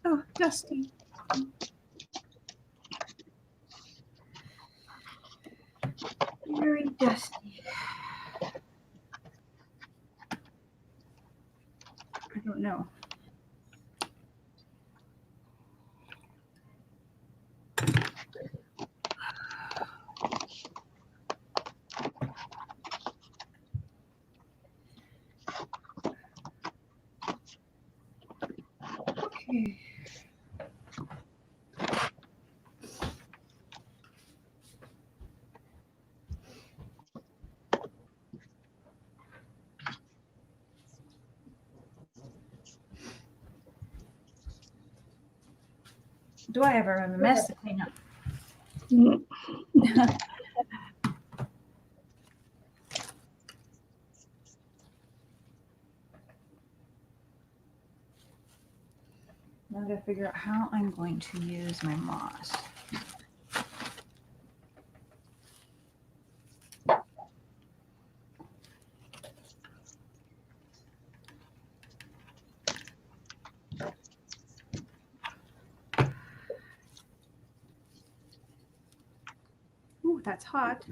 Oh, dusty. Very dusty. I don't know. Okay. Do I ever have a mess to clean up?
Mm.
Now I gotta figure out how I'm going to use my moss. Ooh, that's hot.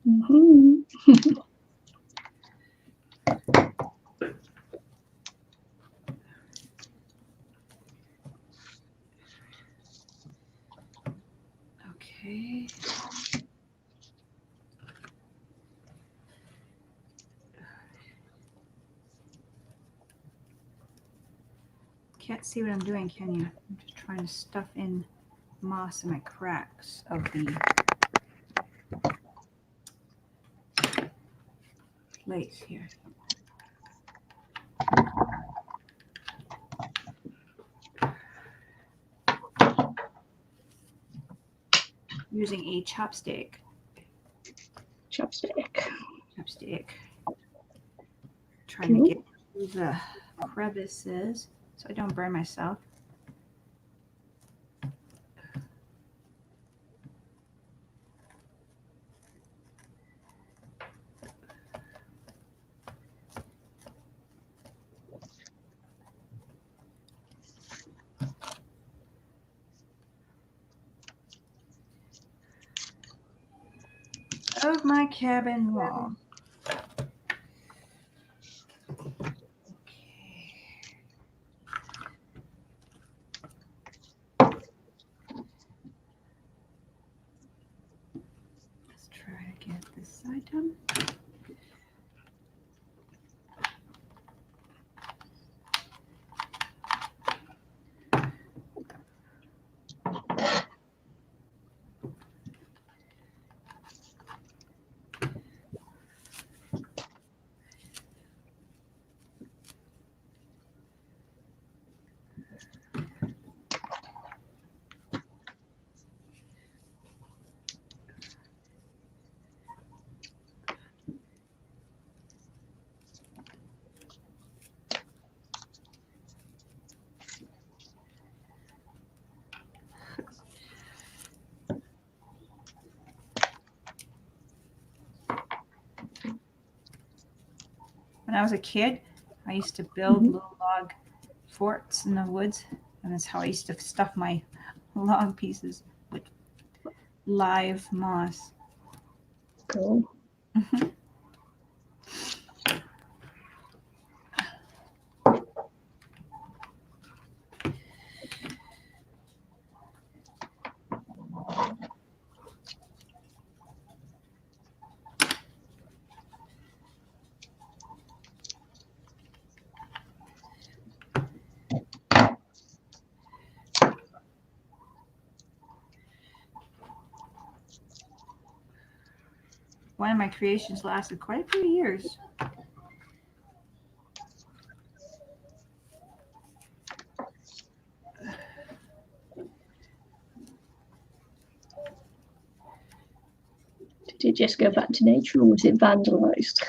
Mhm.
Okay. Can't see what I'm doing, can you? I'm just trying to stuff in moss in my cracks of the plates here. Using a chopstick.
Chopstick.
Trying to get through the crevices so I don't burn myself. Of my cabin wall. Let's try to get this side done. When I was a kid, I used to build little log forts in the woods, and that's how I used to stuff my log pieces with live moss.
Cool.
one of my creations lasted quite a few years.
Did it just go back to nature, or was it vandalized?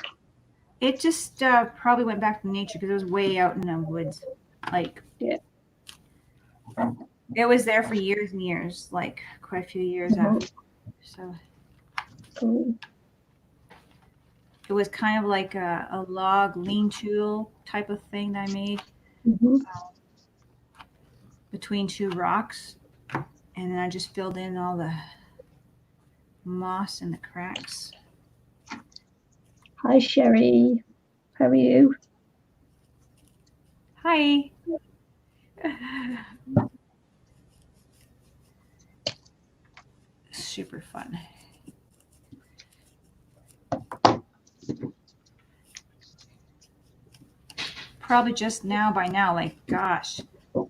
It just probably went back to nature because it was way out in the woods. Like,
Yeah.
It was there for years and years, like quite a few years after. So
Cool.
it was kind of like a log lean-to type of thing that I made between two rocks. And then I just filled in all the moss and the cracks.
Hi, Sherry. How are you?
Hi. Super fun. Probably just now, by now, like, gosh,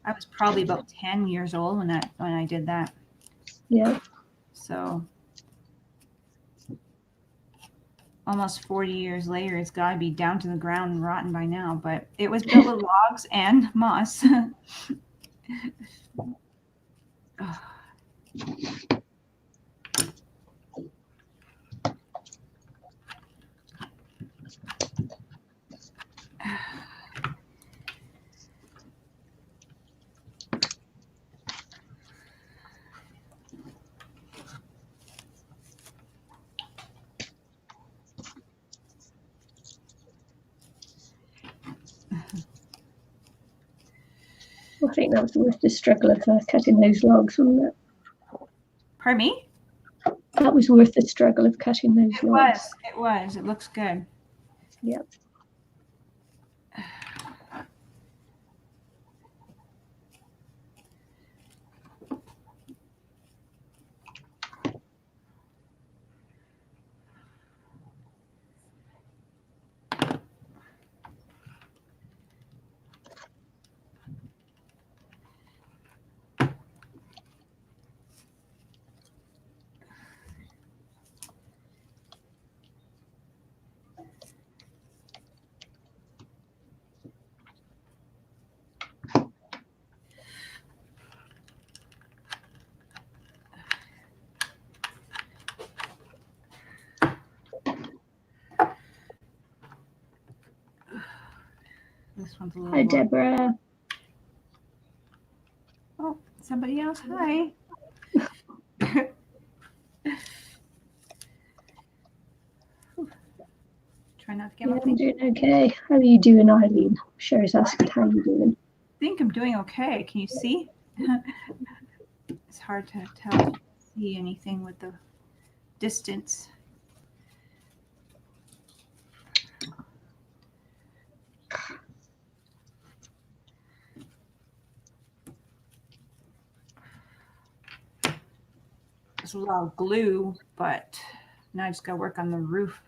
I was probably about 10 years old when I did that.
Yeah.
So almost 40 years later, it's got to be down to the ground and rotten by now. But it was built with logs and moss. Oh.
I think that was worth the struggle of cutting those logs, wasn't it?
Pardon me?
That was worth the struggle of cutting those
It
logs.
was. It was. It looks good.
Yep.
This one's a little.
Hi, Deborah.
Oh, somebody else. Hi. Try not to get
Yeah,
my
I'm
thing.
doing okay. How are you doing, Eileen? Sherry's asking how you doing.
I think I'm doing okay. Can you see? It's hard to tell if you see anything with the distance. There's a lot of glue, but now I just got to work on the roof.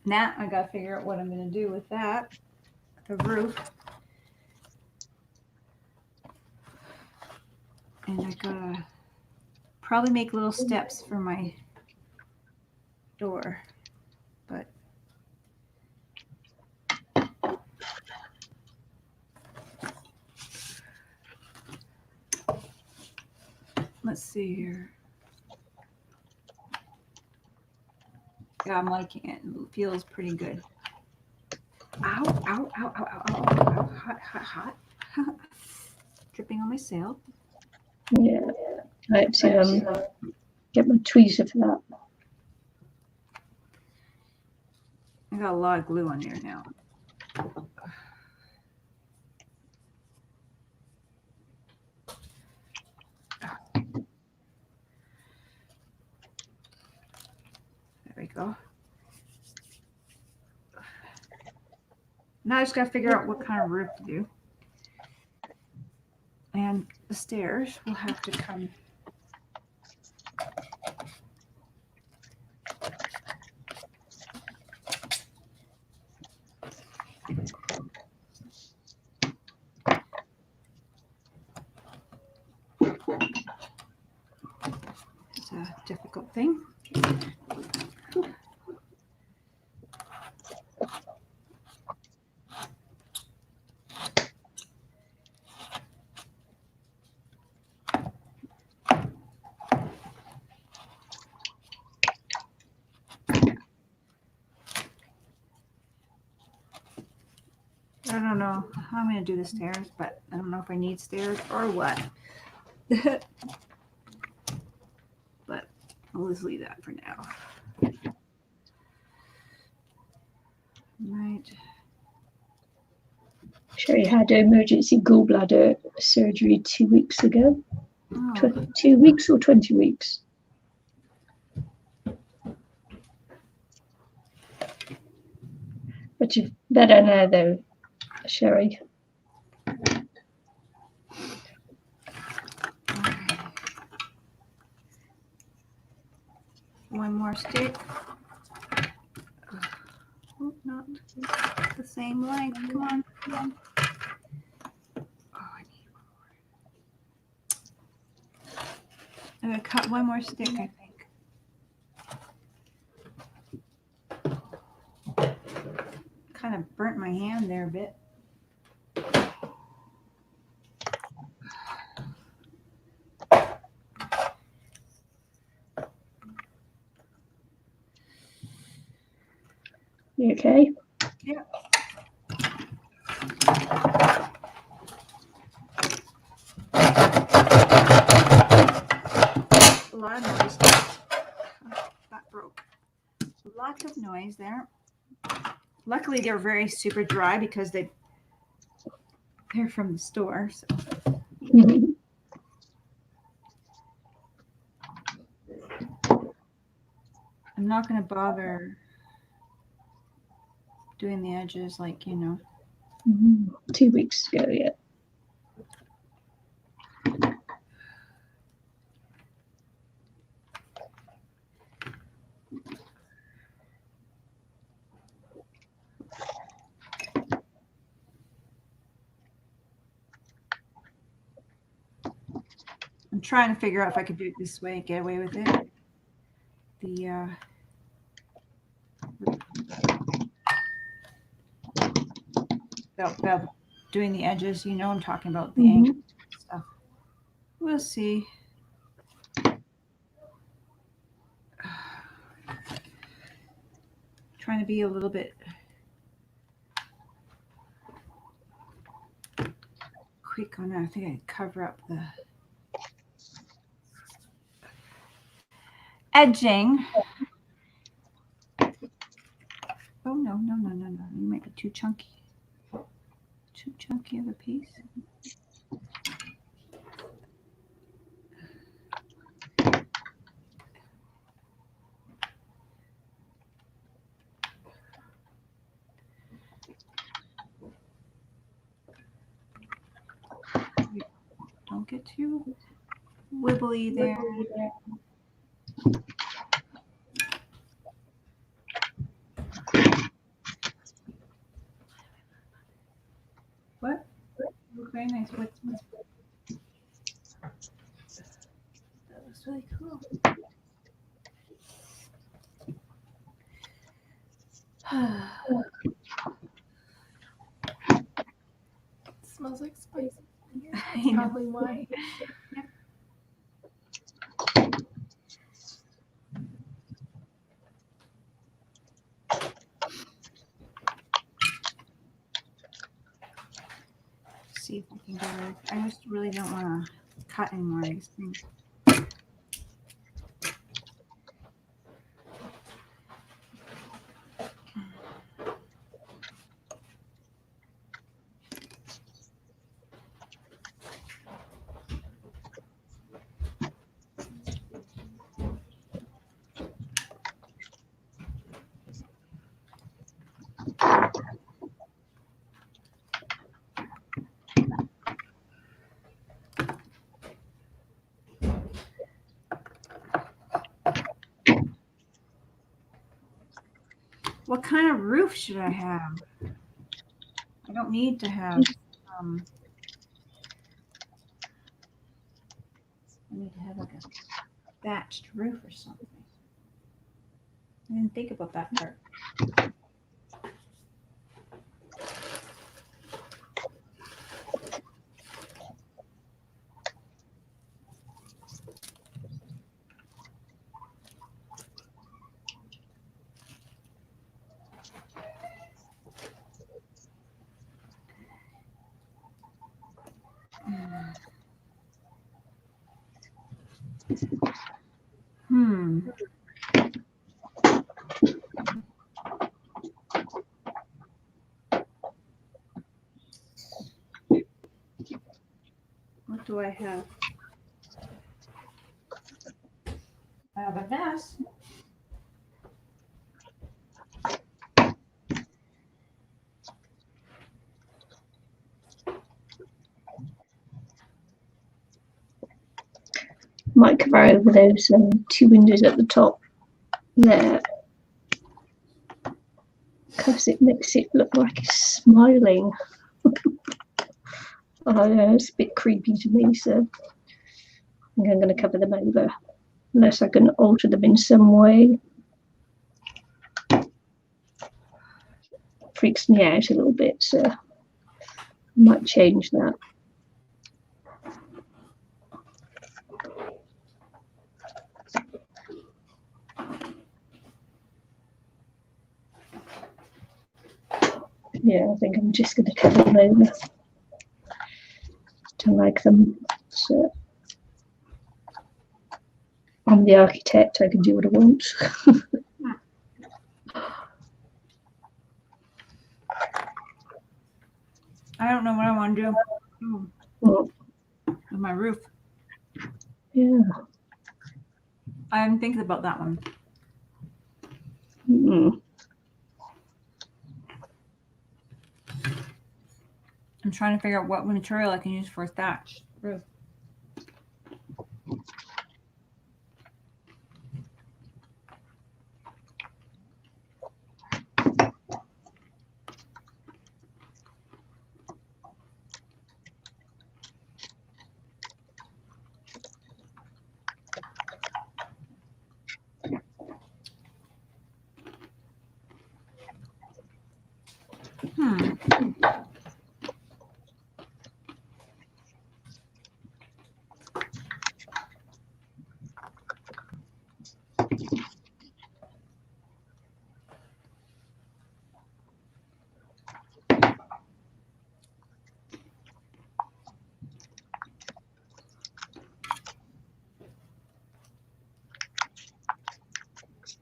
Now I got to figure out what I'm going to do with that, the roof. And I got to probably make little steps for my door, but let's see here. Yeah, I'm liking it. It feels pretty good. Ow, ow, ow, ow, ow, ow, ow, hot, hot, hot. Dripping on my sail.
Yeah. I had to get my tweezer for that.
I got a lot of glue on there now. There we go. Now I just got to figure out what kind of roof to do. And the stairs will have to come. difficult thing. I don't know how I'm going to do the stairs, but I don't know if I need stairs or what. But I'll just leave that for now. Right.
Sherry had emergency gallbladder surgery 2 weeks ago.
Oh,
2 weeks or 20 weeks? But you're better now, though, Sherry.
one more stick. Oh, not the same length. Come on. Come on. Oh, I need one more. I'm going to cut one more stick, I think. Kind of burnt my hand there a bit.
You okay?
Yeah. A lot of noise. That broke. Lots of noise there. Luckily, they're very super dry because they're from the store. So. I'm not going to bother doing the edges like,
2 weeks ago, yeah.
I'm trying to figure out if I could do it this way, get away with it. About doing the edges, I'm talking about the angle stuff. We'll see. Trying to be a little bit quick on that. I think I cover up the edging. Oh, no. You might be too chunky. Too chunky of a piece. Don't get too wibbly there. What? Very nice. What's that looks really cool.
It smells like spice.
I know.
Probably why.
Yep. See if I can get it. I just really don't want to cut any more of these things. What kind of roof should I have? I don't need to have. I need to have like thatched roof or something. I didn't think about that part. Hmm. What do I have? I have a mess.
Might cover over those 2 windows at the top there, because it makes it look like it's smiling. It's a bit creepy to me, so I think I'm going to cover them over, unless I can alter them in some way. Freaks me out a little bit, so I might change that. Yeah, I think I'm just going to cover them over. Don't like them, so I'm the architect, I can do what I want.
I don't know what I want to do
Well,
with my roof.
yeah.
I haven't thinking about that one. I'm trying to figure out what material I can use for a thatched roof.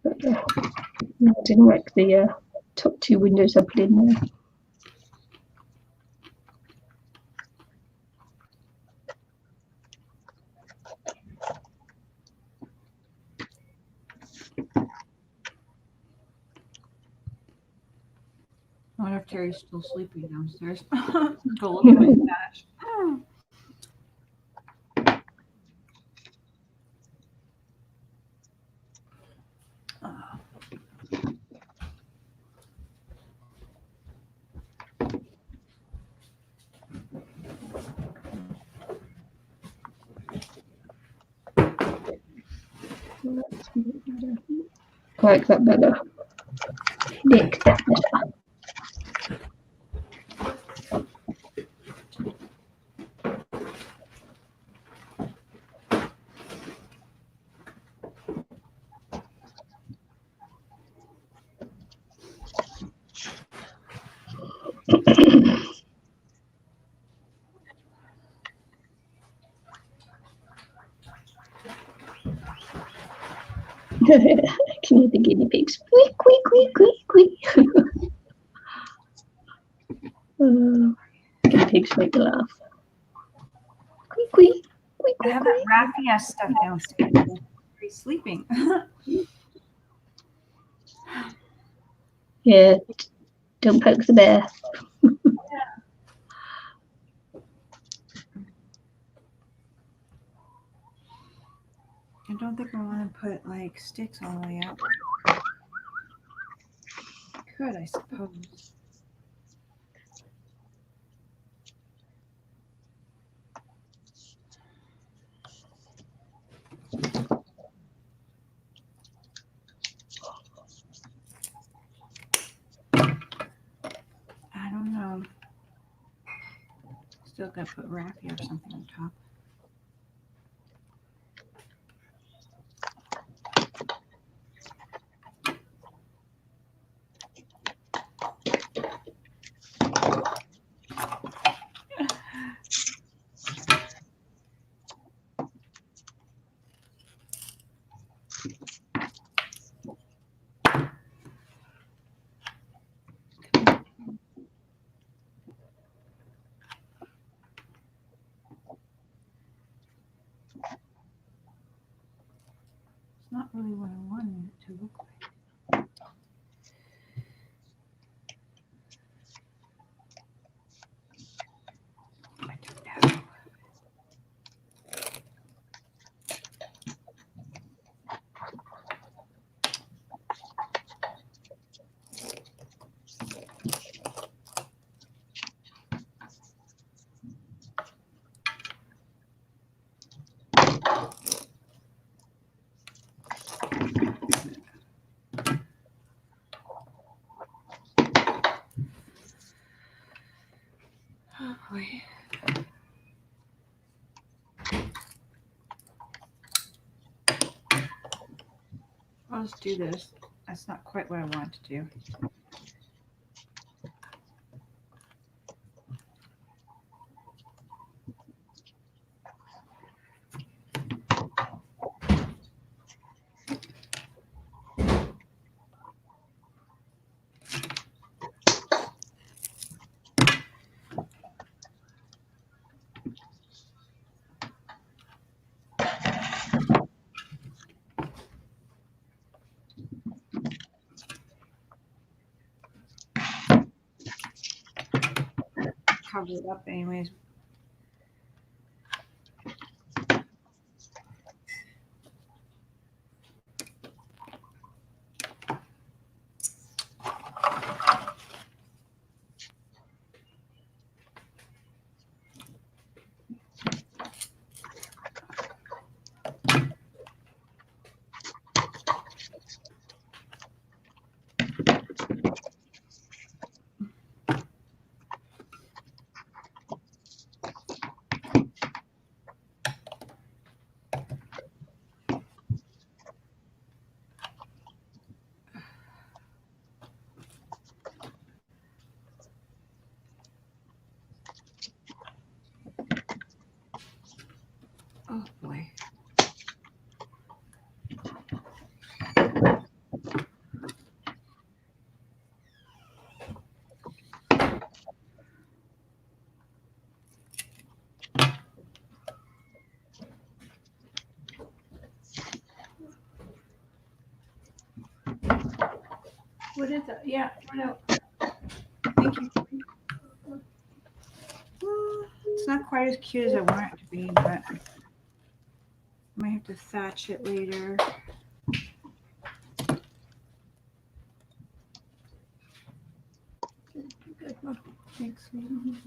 But, I didn't like the top 2 windows I put in there.
I wonder if Terry's still sleeping downstairs. Go look at my thatch.
I like that better. Nick, that better. Can hear the guinea pigs. Squeak, squeak, squeak, squeak, squeak. Guinea pigs make me laugh. Squeak, squeak, squeak,
I have that raffia stuff downstairs. He's sleeping.
Yeah, don't poke the bear.
I don't think I want to put like sticks all the way out. Could, I suppose. still gonna put raffia or something on top. It's not really what I wanted it to look like. I don't know. Oh boy. I'll just do this. That's not quite what I want to do. Cover it up anyways. Oh boy. What is it? Yeah, no. Thank you. It's not quite as cute as I want it to be, but I might have to thatch it later. Oh, thanks, sweetie.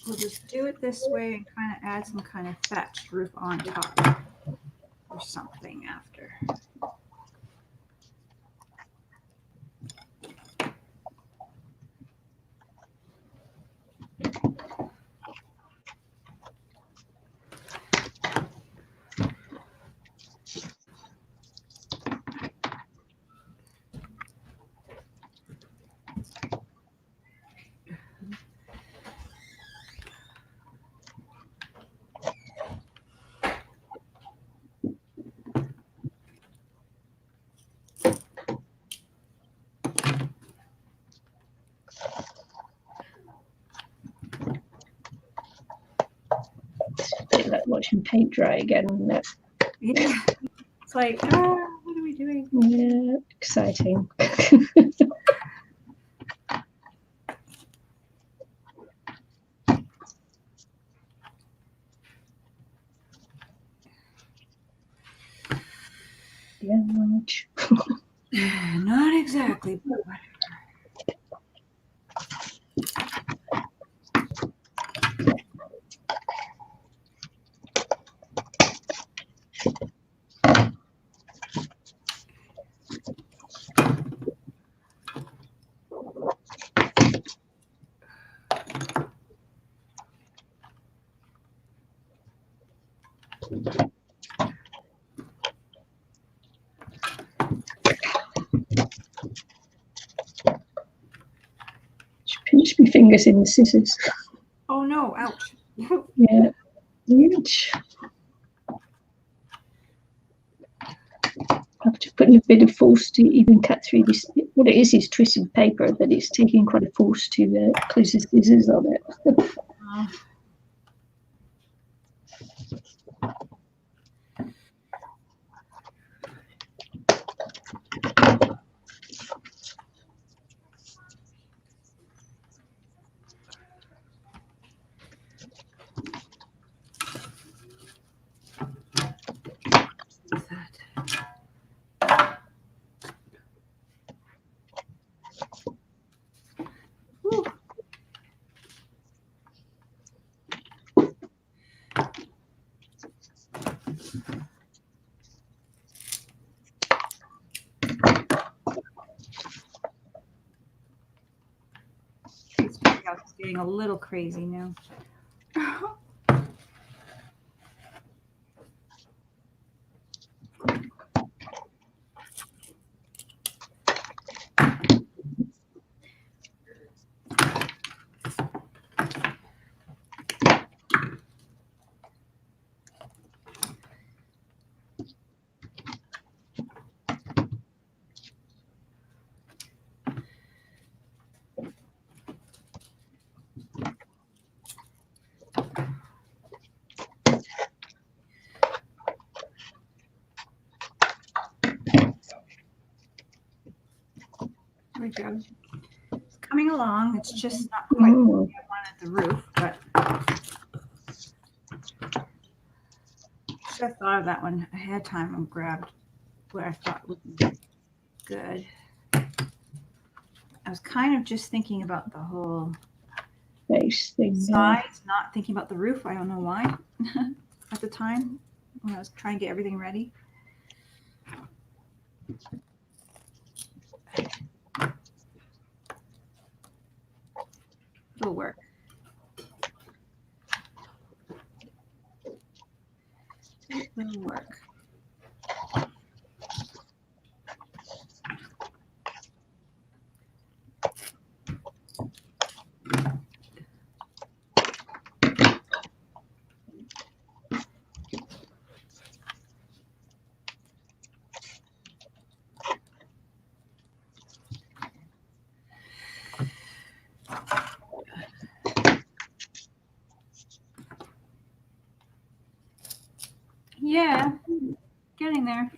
We'll just do it this way and kind of add some kind of thatched roof on top or something after.
It's like watching paint dry again, isn't it?
Yeah, it's like, what are we doing?
Yeah, exciting. Yeah, much.
Not exactly, but
Just pinch my fingers in the scissors.
oh no, ouch.
Yeah. Ouch. I have to put a bit of force to even cut through this. What it is twisted paper, but it's taking quite a force to close the scissors on it.
What's that? Whew. It's getting a little crazy now. There we go. It's coming along. It's just not quite what I wanted the roof, but should have thought of that one ahead of time and grabbed what I thought would be good. I was kind of just thinking about the whole
Base thing.
sides, not thinking about the roof. I don't know why at the time when I was trying to get everything ready. It'll work. It will work. Yeah, getting there.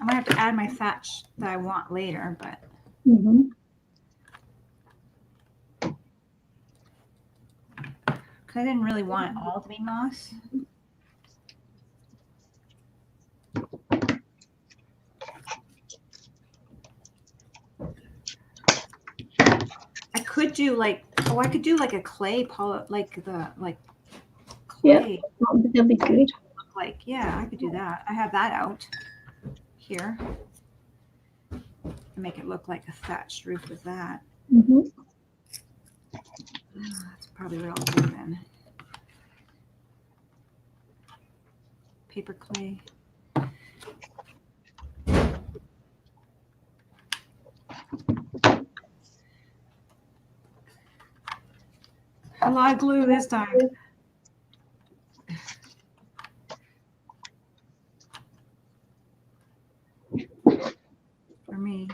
I might have to add my thatch that I want later, but because I didn't really want it all to be moss. I could do like, I could do like a clay like clay.
Yeah, that'll be good.
Look like, yeah, I could do that. I have that out here. Make it look like a thatched roof with that. That's probably what I'll do then. Paper clay. A lot of glue this time. For me.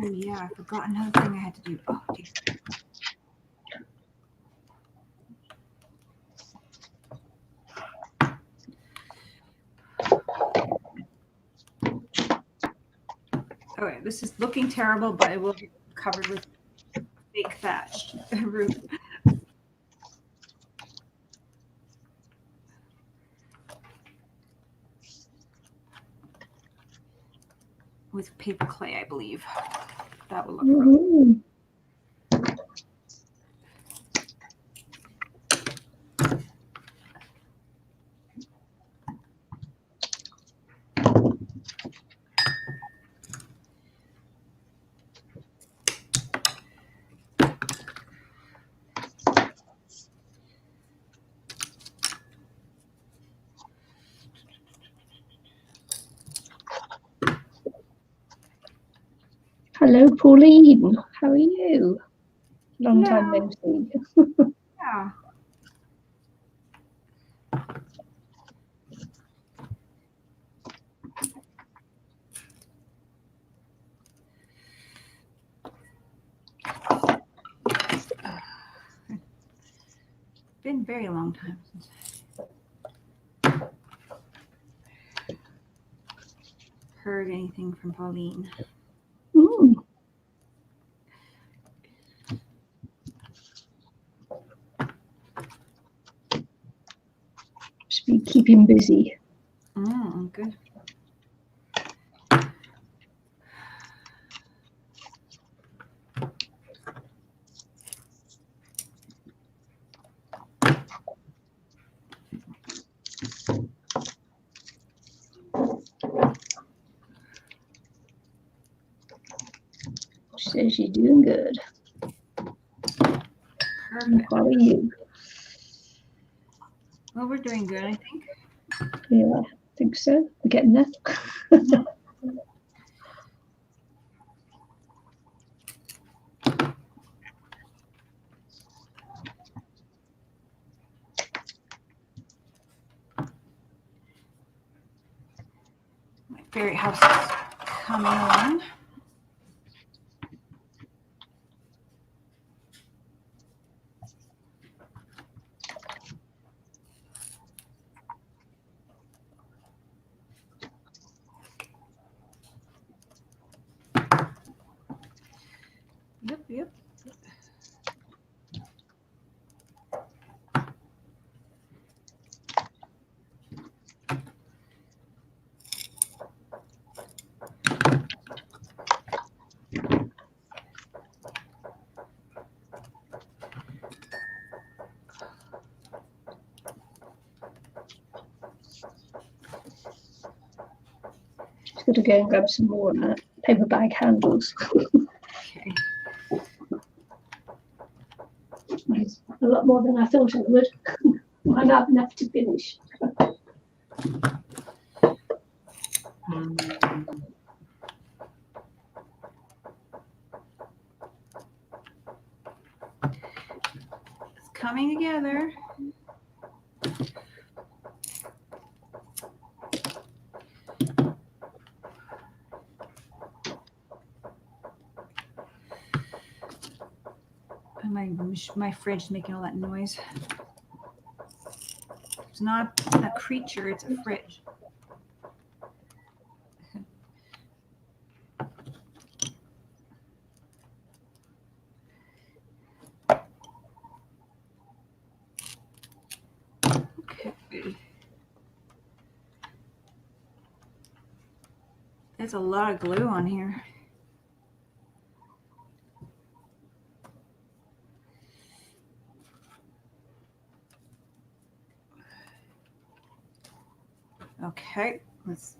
Oh yeah, I forgot another thing I had to do. Oh dear. this is looking terrible, but it will be covered with fake thatch roof. With paper clay, I believe. That will look really.
Hello, Pauline. How are you? Long time no see.
Yeah. Been a very long time since heard anything from Pauline.
Should be keeping busy.
Good.
Says you're doing good.
Perfect.
How are you?
Well, we're doing good, I think.
Yeah, I think so. We're getting there.
My fairy house is coming along. Yep.
Just got to go and grab some more paper bag handles.
Okay.
It's a lot more than I thought it would. Might not have enough to finish.
It's coming together. My fridge is making all that noise. It's not a creature, it's a fridge. Okay. There's a lot of glue on here. Okay, let's.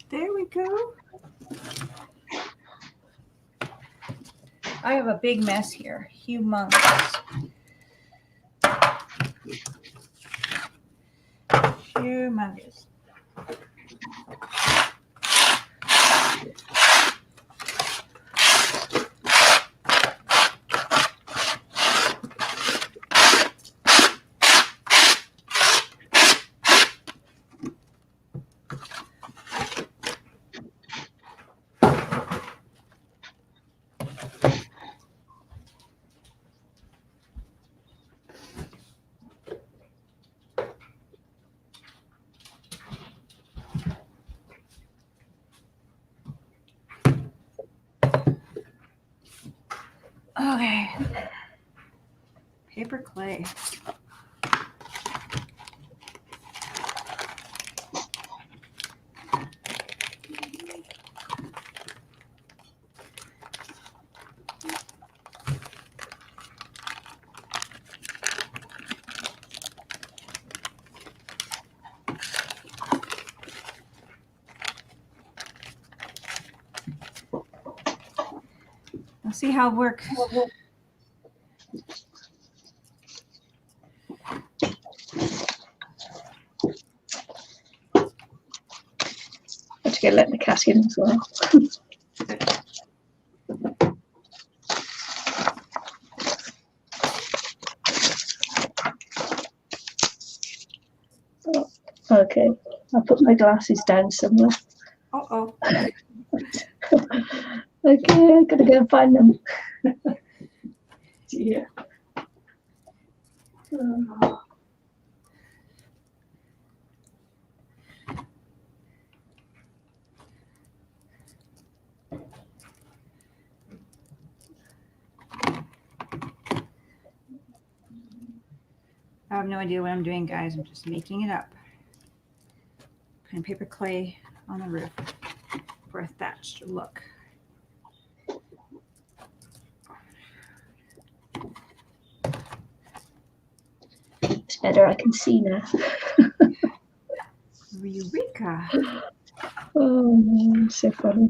There we go. I have a big mess here. Humongous. Humongous. Okay. Paper clay. Let's see how it works.
I'm just going to let the cat in as well. Oh, okay, I'll put my glasses down somewhere.
Uh-oh.
Okay, I'm gonna go and find them. Dear. Oh.
I have no idea what I'm doing, guys. I'm just making it up. Putting paper clay on the roof for a thatched look.
It's better, I can see now.
Eureka!
Oh man, so funny.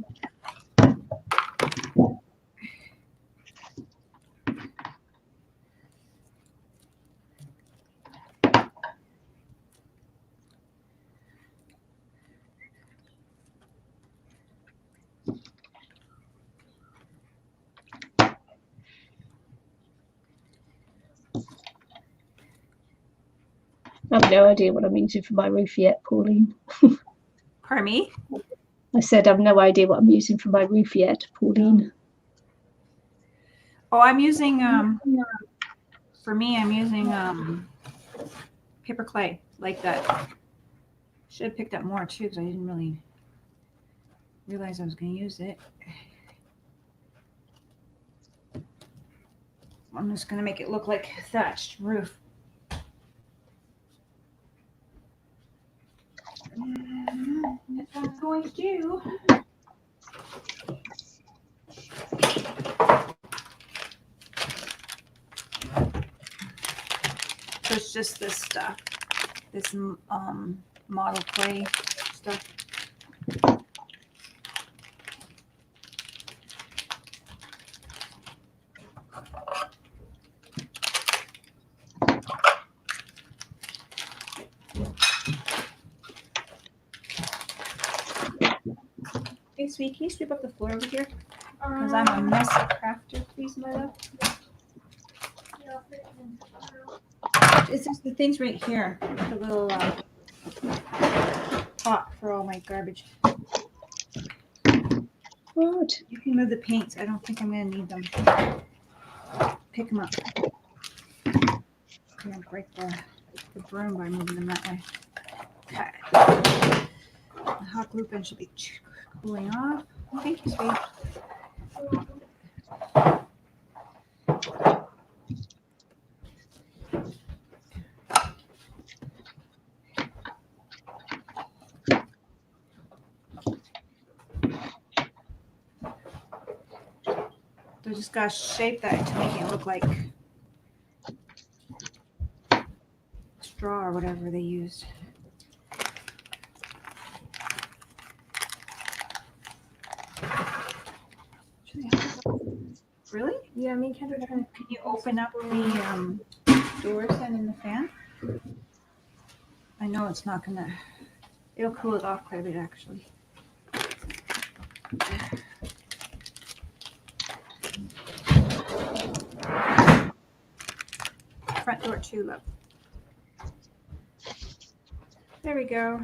I have no idea what I'm using for my roof yet, Pauline.
Pardon me?
I said I've no idea what I'm using for my roof yet, Pauline.
Oh, I'm using, for me, I'm using paper clay like that. Should have picked up more too because I didn't really realize I was going to use it. I'm just going to make it look like a thatched roof. That's what I'm going to do. So it's just this stuff, this model clay stuff. Hey, sweet, can you sweep up the floor over here? Because I'm a messy crafter, please, my love. It's just the things right here. The little pot for all my garbage.
What?
You can move the paints. I don't think I'm going to need them. Pick them up. I'm going to break the broom by moving them that way. Okay. The hot glue gun should be cooling off. Thank you, sweet. So just gotta shape that to make it look like straw or whatever they used. Really?
Yeah, me and Kendra trying to.
Can you open up the doors then in the fan? I know it's not gonna. It'll cool it off quite a bit actually. Front door too, love. There we go.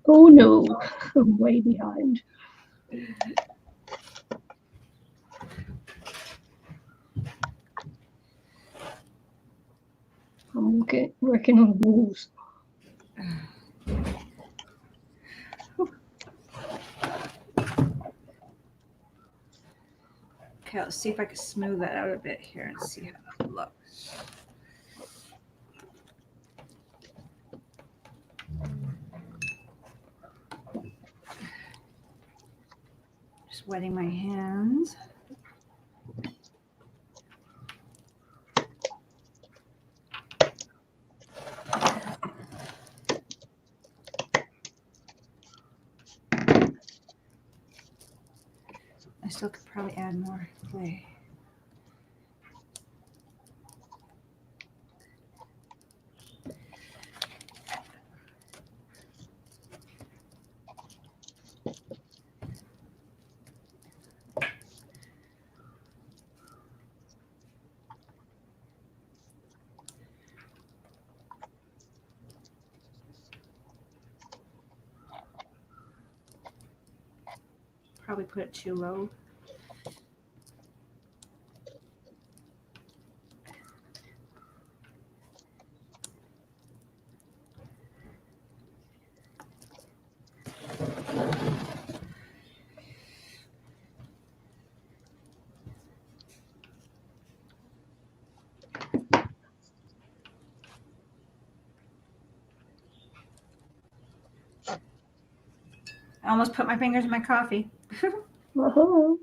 Oh no, I'm way behind. I'm working on walls.
Okay, let's see if I can smooth that out a bit here and see how that looks. Just wetting my hands. I still could probably add more clay. Probably put it too low. I almost put my fingers in my coffee.
Oh.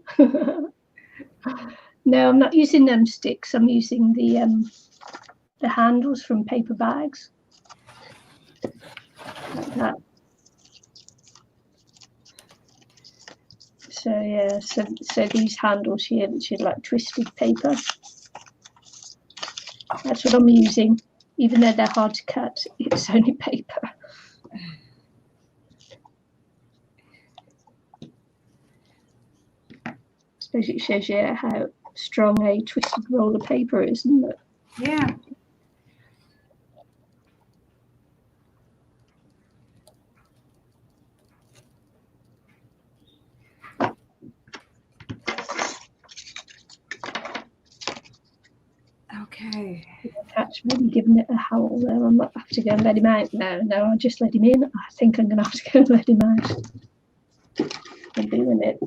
No, I'm not using them sticks. I'm using the handles from paper bags. Like that. So yeah, so these handles here, which are like twisted paper. That's what I'm using. Even though they're hard to cut, it's only paper. I suppose it shows you how strong a twisted roll of paper is, isn't it?
Yeah. Okay.
The cat's really giving it a howl there. I might have to go and let him out now. No, I'll just let him in. I think I'm going to have to go and let him out. I'm doing it.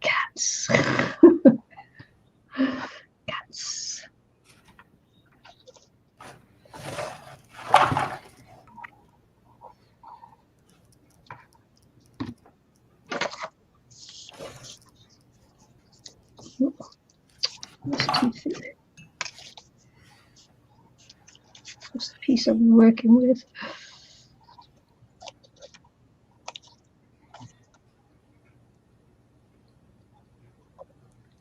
Cats. Cats. That's too thick. That's the piece I'm working with.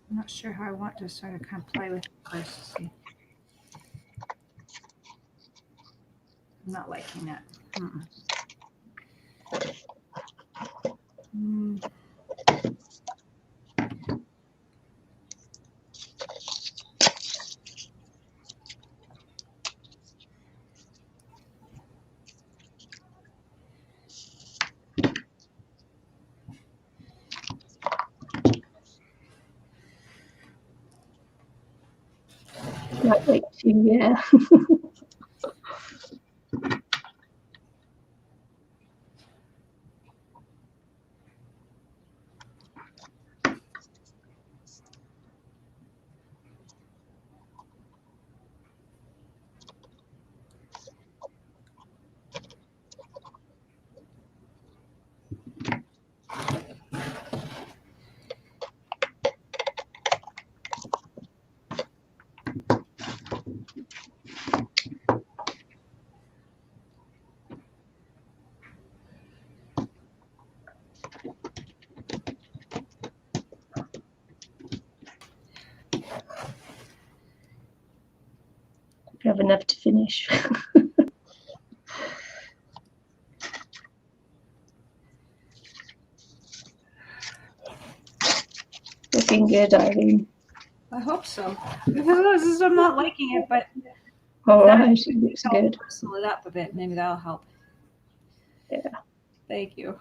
I'm not sure how I want to sort of kind of play with it first to see. I'm not liking that.
Lightweight too, yeah. have enough to finish. Looking good, Eileen.
I hope so. Because I'm not liking it, but
All
that
right, it looks
I'll
good.
bristle it up a bit. Maybe that'll help.
Yeah.
Thank you.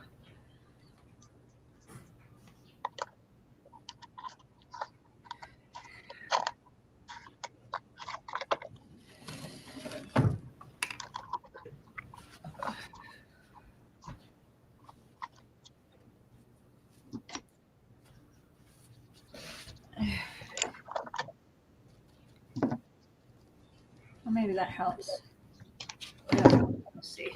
Well, maybe that helps. Yeah, let's see.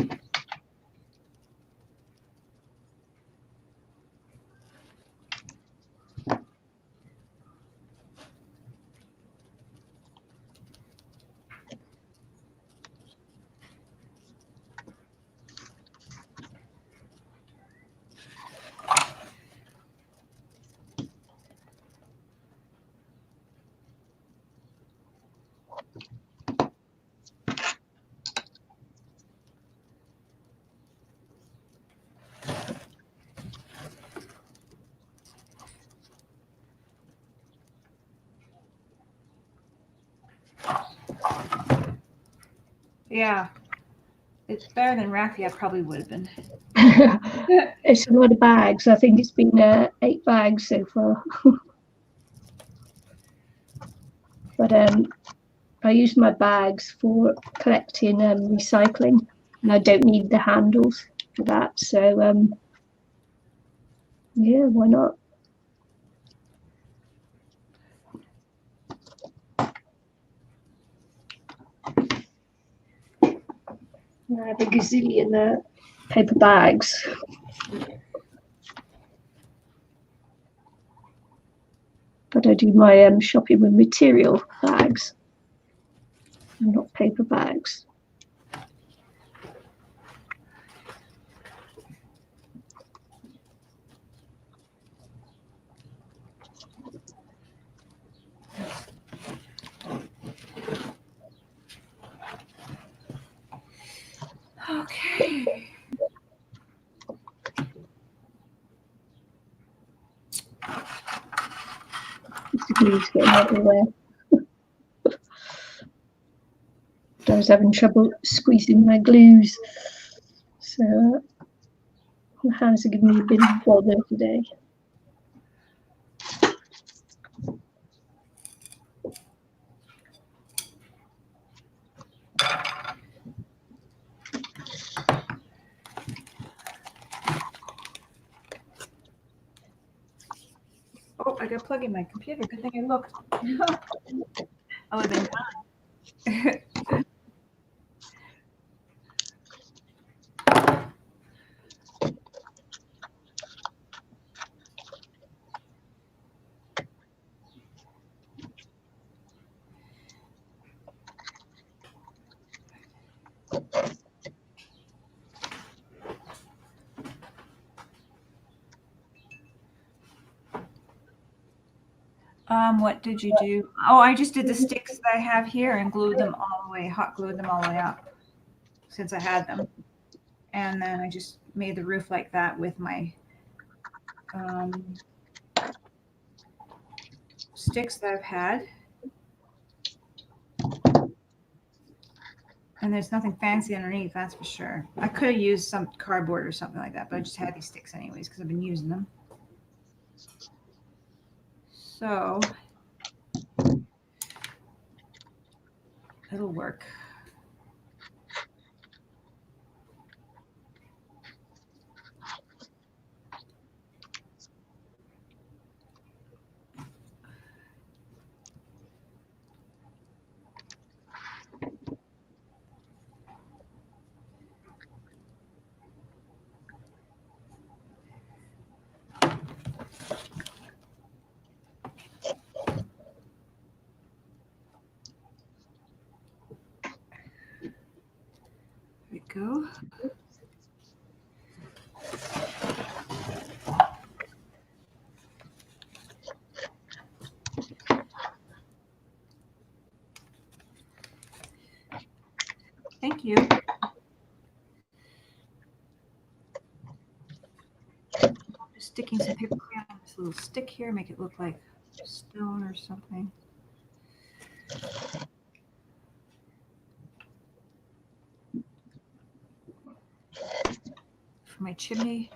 Yeah, it's better than Raffia probably would have been.
It's a lot of bags. I think it's been 8 bags so far. But I use my bags for collecting recycling, and I don't need the handles for that. So yeah, why not? I have a gazillion paper bags. But I do my shopping with material bags, not paper bags.
Okay.
The glue's getting everywhere. I was having trouble squeezing my glues, so my hands are giving me a bit of bother today.
Oh, I got a plug in my computer. Good thing I looked. I would have been done. What did you do? Oh, I just did the sticks that I have here and glued them all the way, hot glued them all the way up since I had them. And then I just made the roof like that with my sticks that I've had. And there's nothing fancy underneath, that's for sure. I could have used some cardboard or something like that, but I just had these sticks anyways because I've been using them. So it'll work. There we go. sticking some paper crayon on this little stick here, make it look like stone or something. For my chimney.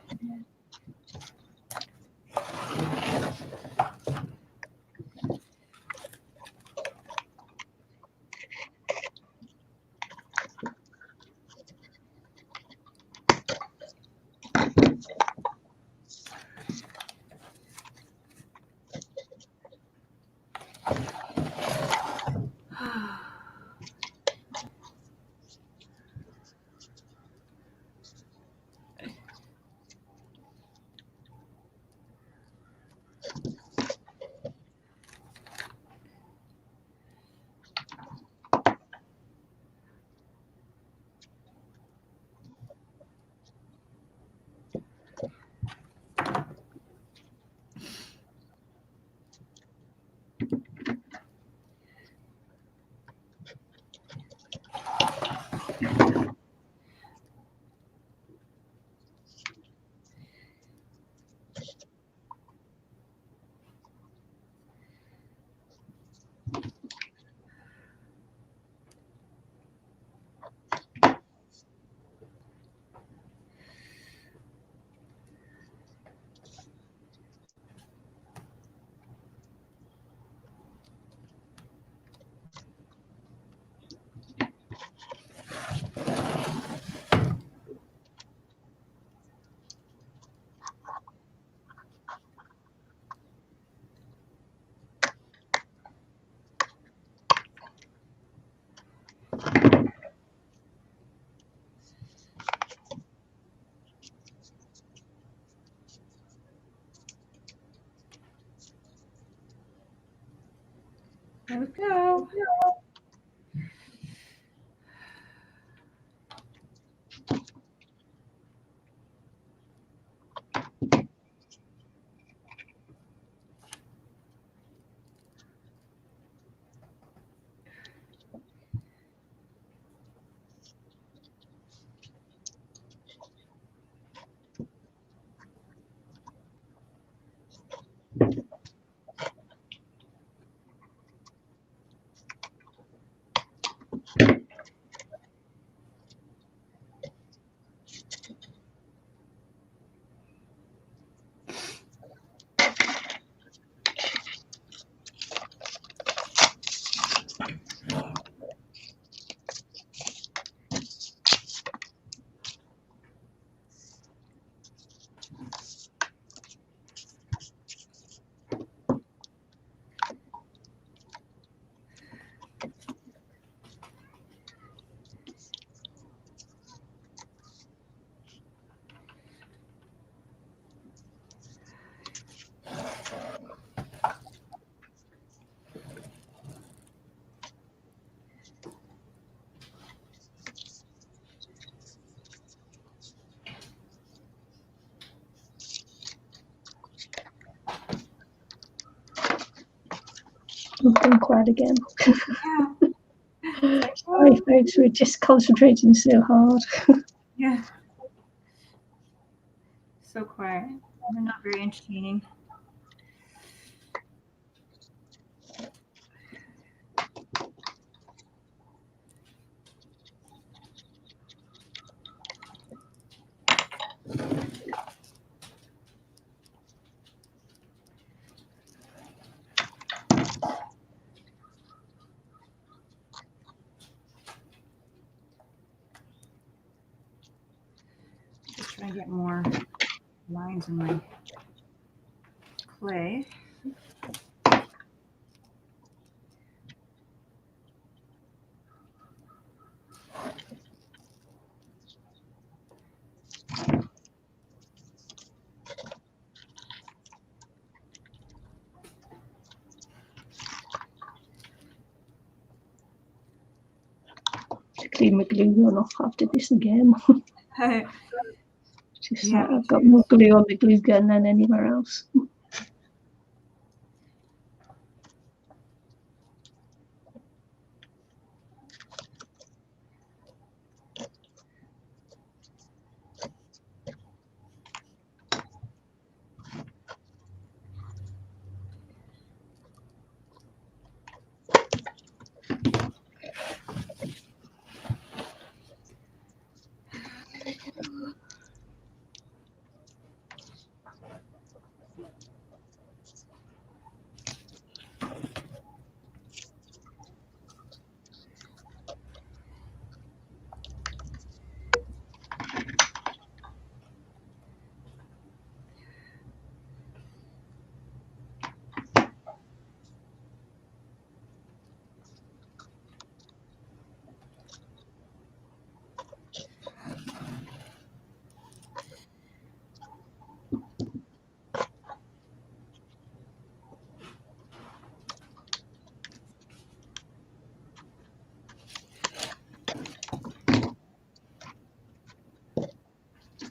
There we go.
I've gone quiet again.
Yeah.
Sorry, folks, we're just concentrating so hard.
Yeah. So quiet. They're not very entertaining. Just trying to get more lines in my clay.
To clean my glue gun off after this again. Just
Yeah,
like
me
I've got
too.
more glue on the glue gun than anywhere else.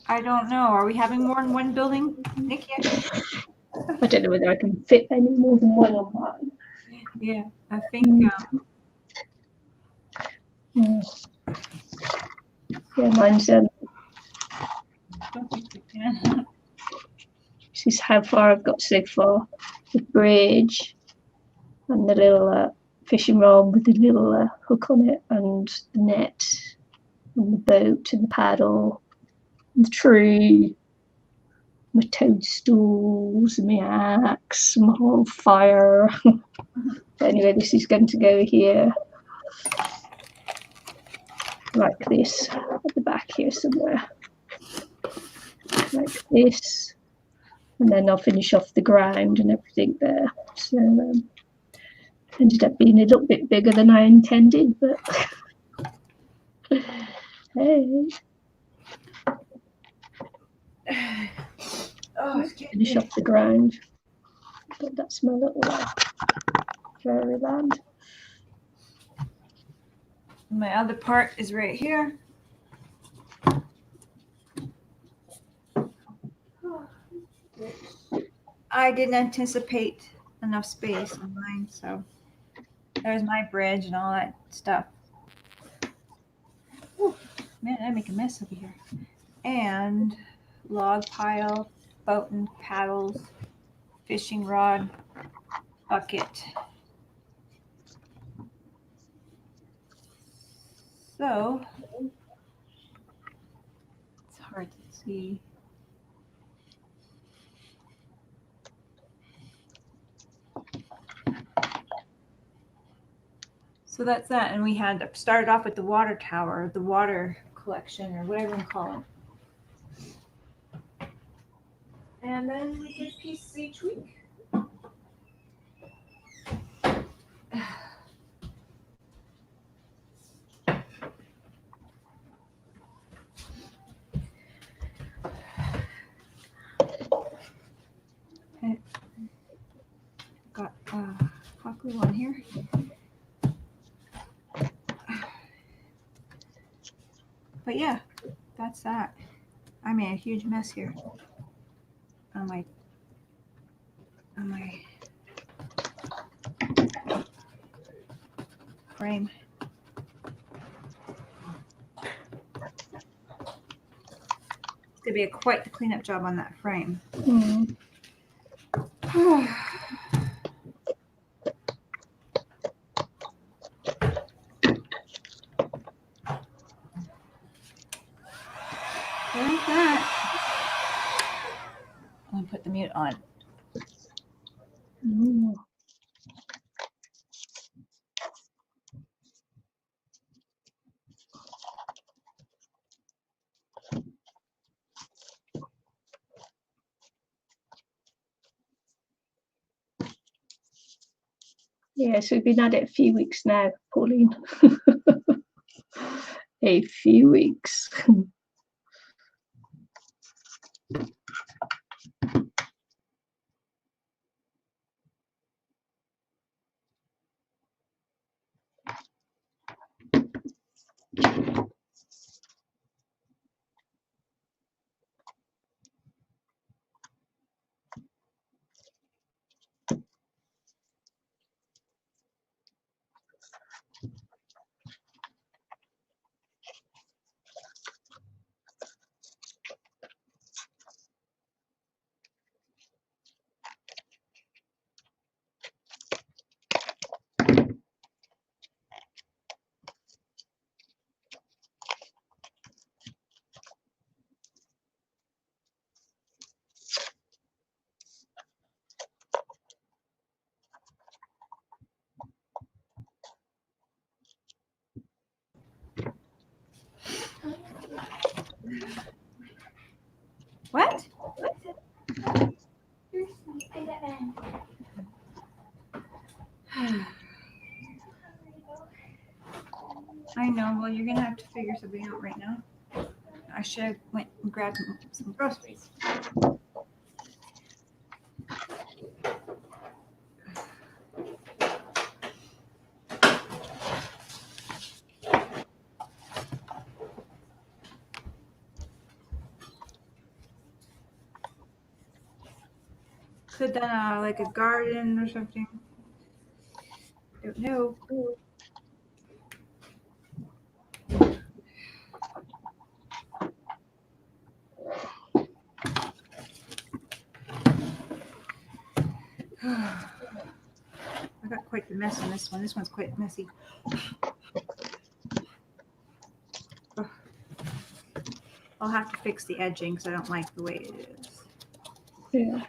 I don't know. Are we having more than one building, Nicky?
I don't know whether I can fit any more than one on mine.
Yeah, I think.
Yeah, mine's
I don't think we can.
this is how far I've got so far. The bridge and the little fishing rod with the little hook on it, and the net, and the boat, and the paddle, and the tree, my toadstools, and my axe, my whole fire. But anyway, this is going to go here, like this, at the back here somewhere, like this, and then I'll finish off the ground and everything there. So ended up being a little bit bigger than I intended, but hey.
Oh,
Finish off the ground. But that's my little fairyland.
my other part is right here. I didn't anticipate enough space on mine, so there's my bridge and all that stuff. Whew, man, I make a mess over here. And log pile, boat and paddles, fishing rod, bucket. So it's hard to see. So that's that, and we had started off with the water tower, the water collection, or whatever you call it. And then we did pieces each week. Okay. Got hot glue on here. But yeah, that's that. I made a huge mess here on my frame. It's gonna be quite the cleanup job on that frame.
Mm.
Like that. I'm gonna put the mute on.
Mm. Yeah, so we've been at it a few weeks now, Pauline. A few weeks.
What? I know. Well, you're gonna have to figure something out right now. I should have went and grabbed some groceries. have done like a garden or something. Don't know. I got quite the mess on this one. This one's quite messy. Ugh. I'll have to fix the edging because I don't like the way it is.
Yeah.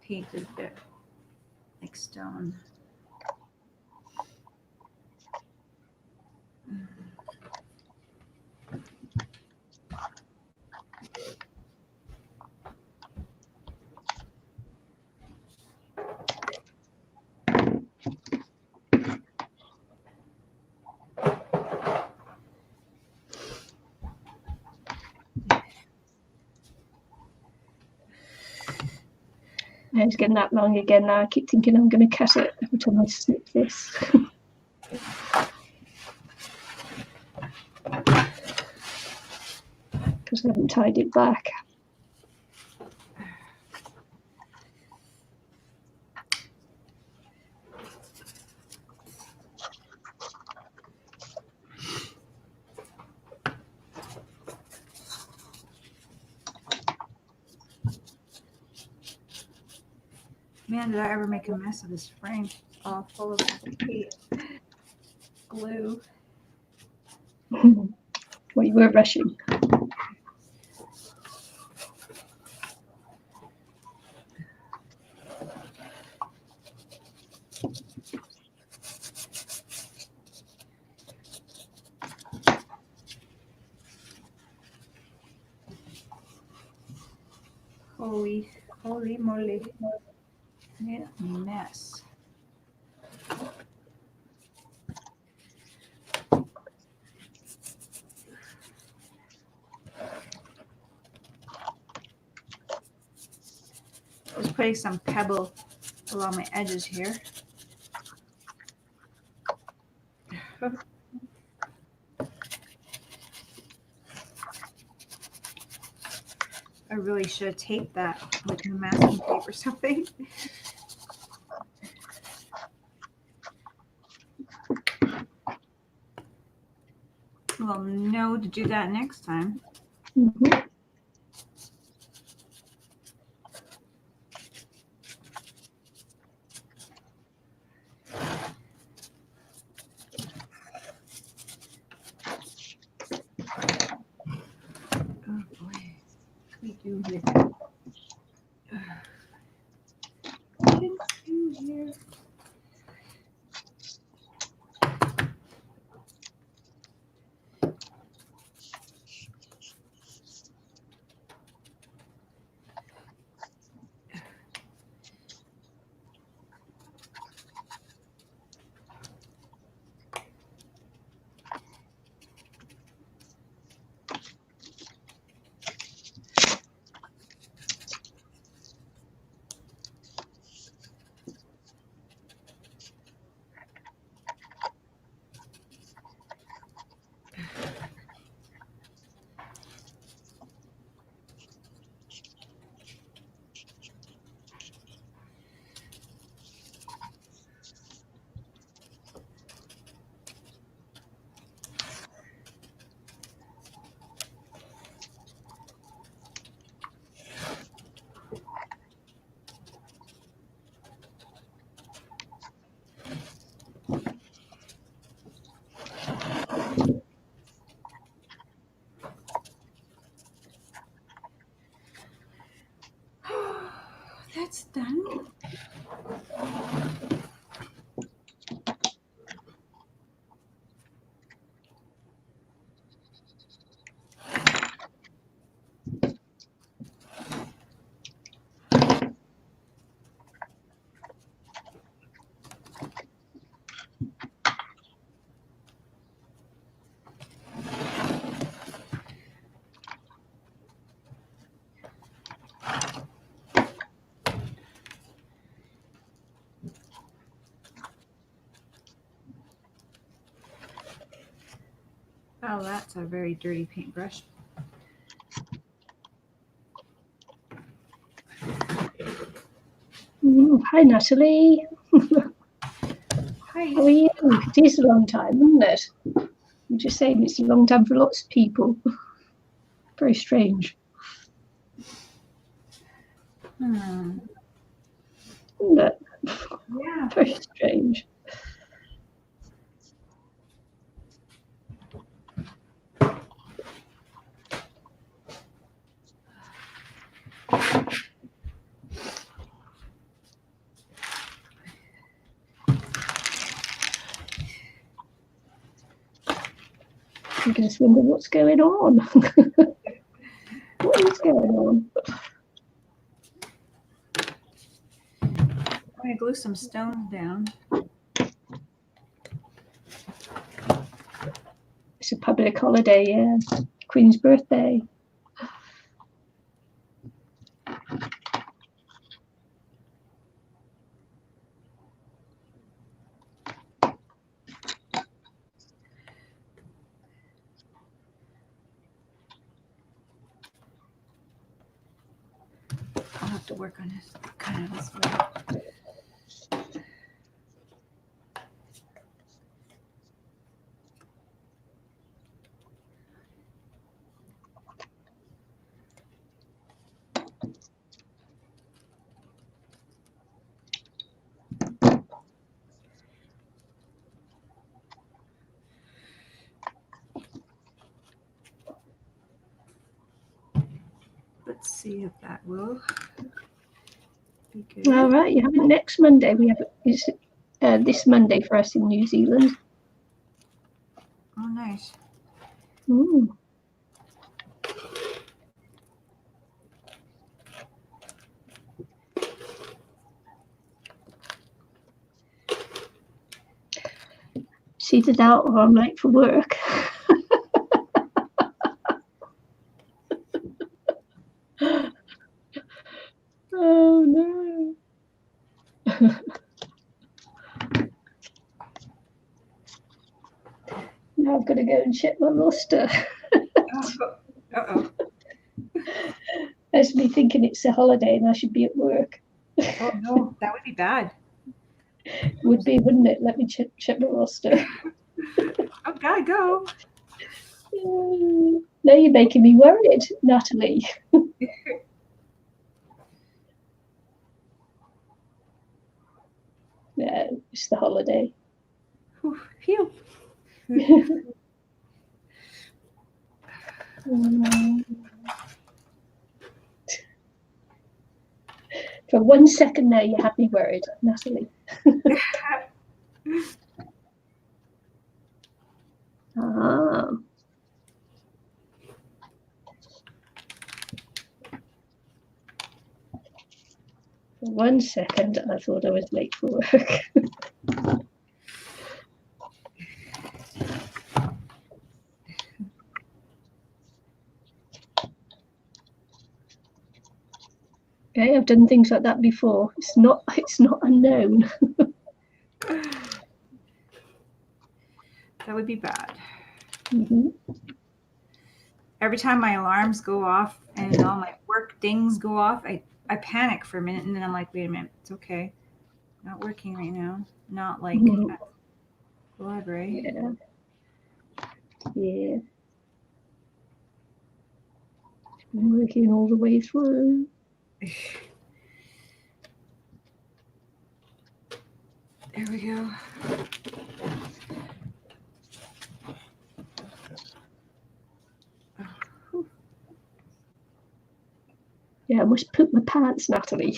Painted a bit like stone.
It's getting that long again now. I keep thinking I'm going to cut it every time I snip this. Because I haven't tied it back.
Man, did I ever make a mess of this frame? All full of glue.
Well, you were rushing.
Holy moly. Yeah, mess. Just putting some pebble along my edges here. I really should have taped that with masking tape or something. Well, no, to do that next time.
Mm-hmm.
Oh boy, what do we do here? What do we do here? That's done. Oh, that's a very dirty paintbrush.
Hi, Natalie.
Hi.
How are you? It is a long time, isn't it? I'm just saying it's a long time for lots of people. Very strange,
Hmm.
isn't it?
Yeah.
Very strange. You just wonder what's going on. What is going on?
I'm gonna glue some stones down.
It's a public holiday, yeah. Queen's birthday.
I'll have to work on this kind of this way. Let's see if that will be good.
All right, you have it next Monday. We have it's this Monday for us in New Zealand.
Oh, nice.
Mm. It's either that or I'm late for work. Oh no. Now I've got to go and check my roster.
Uh-oh.
That's me thinking it's a holiday and I should be at work.
Oh, no. That would be bad.
Would be, wouldn't it? Let me check my roster.
Oh, gotta go.
Now you're making me worried, Natalie. Yeah, it's the holiday.
Phew.
For 1 second there, you had me worried, Natalie. Ah. For 1 second, I thought I was late for work. Okay, I've done things like that before. It's not unknown.
That would be bad.
Mm-hmm.
Every time my alarms go off and all my work dings go off, I panic for a minute and then I'm like, wait a minute, it's okay. Not working right now. Not like at the library.
Yeah. I'm working all the way through.
There we go.
Yeah, I must poop my pants, Natalie.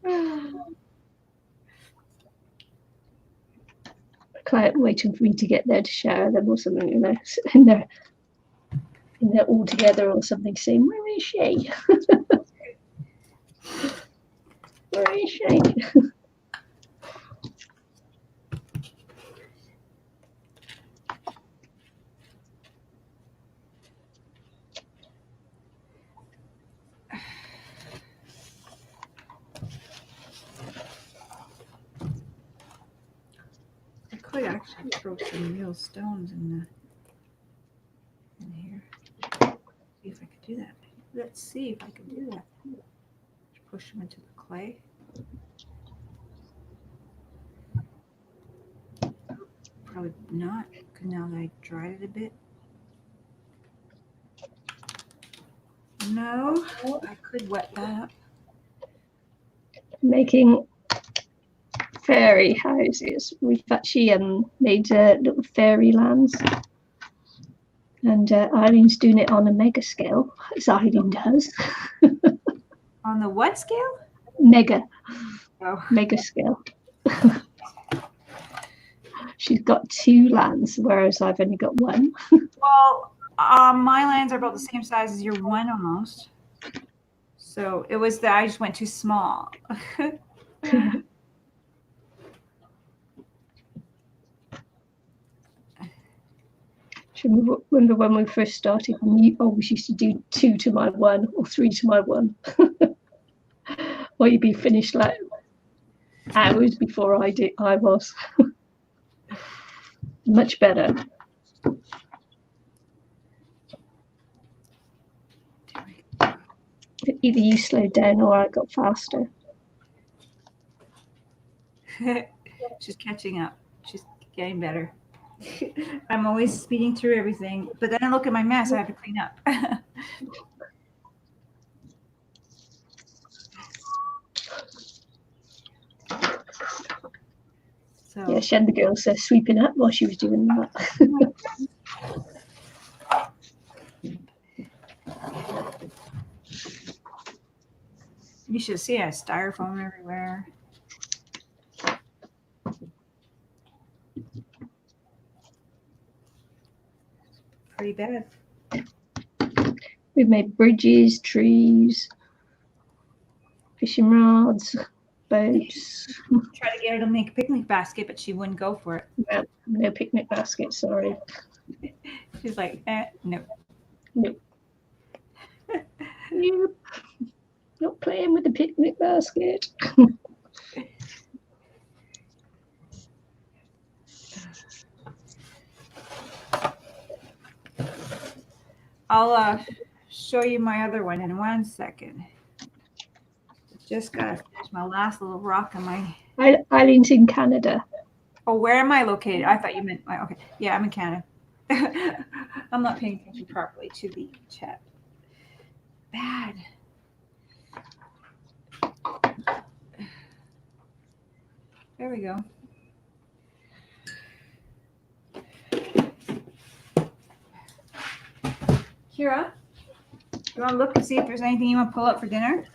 A client waiting for me to get there to shower them or something, you know, and they're all together or something saying, where is she? Where is she?
I could actually throw some real stones in here. See if I could do that. Let's see if I can do that. push them into the clay. Probably not, because now that I dried it a bit. No, I could wet that up.
Making fairy houses. We've actually made little Fairylands. And Eileen's doing it on a mega scale, as Eileen does.
On the what scale?
Mega scale. She's got 2 lands, whereas I've only got 1.
Well, my lands are about the same size as your one almost. So it was that I just went too small.
Remember when we first started, you always used to do 2 to my 1 or 3 to my 1. Or you'd be finished like hours before I was. Much better. Either you slowed down or I got faster.
She's catching up. She's getting better. I'm always speeding through everything, but then I look at my mess I have to clean up. So
Yeah, she had the girls sweeping up while she was doing that.
you should see I have styrofoam everywhere. Pretty bad.
We've made bridges, trees, fishing rods, boats.
Try to get her to make a picnic basket, but she wouldn't go for it.
No picnic basket, sorry.
She's like, no.
Nope. Nope. Not playing with the picnic basket.
I'll show you my other one in 1 second. Just gotta finish my last little rock on my.
Eileen's in Canada.
Oh, where am I located? I thought you meant okay. Yeah, I'm in Canada. I'm not paying attention properly to the chat. Bad. There we go. Kira, you want to look and see if there's anything you want to pull up for dinner?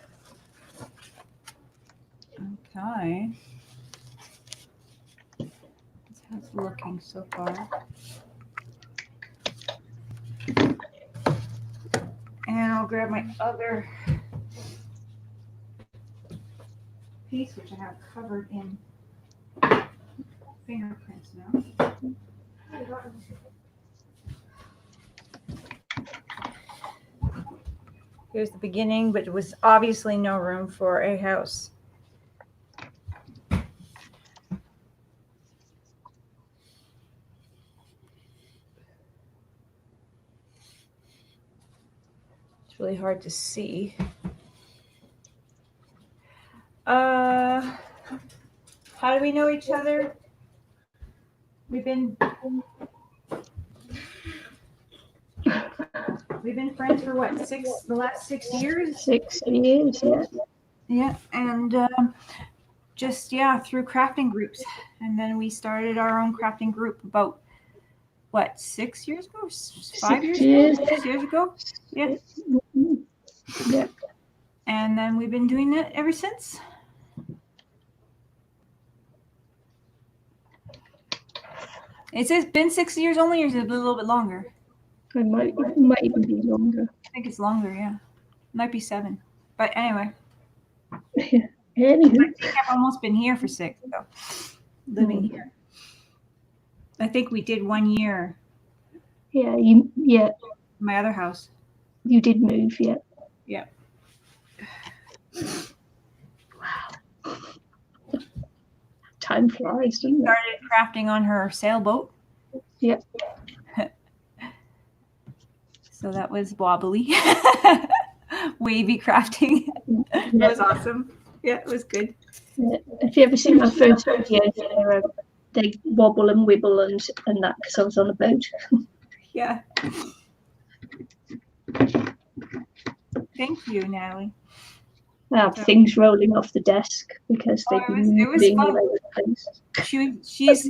Okay. That's how it's looking so far. And I'll grab my other piece, which I have covered in fingerprints now. Here's the beginning, but it was obviously no room for a house. It's really hard to see. How do we know each other? We've been friends for what, the last 6 years?
6 years, yeah.
Yeah, and just through crafting groups, and then we started our own crafting group about what, 6 years ago, 5 years ago, 6 years ago, yeah.
Yeah.
And then we've been doing it ever since. It's been 6 years only, or is it a little bit longer?
It might even be longer.
I think it's longer, yeah. Might be 7. But anyway.
Anywho.
I think I've almost been here for 6, though. Living here. I think we did 1 year.
Yeah.
My other house.
You did move, yeah.
Yeah.
Wow. Time flies, doesn't it?
Started crafting on her sailboat.
Yep.
So that was wobbly. Wavy crafting. It was awesome. Yeah, it was good.
Yeah. If you ever seen my first videos, they wobble and wibble and that because I was on a boat.
Yeah. Thank you, Natalie.
I have things rolling off the desk because they've been
it was
moving
fun.
all over the place.
She's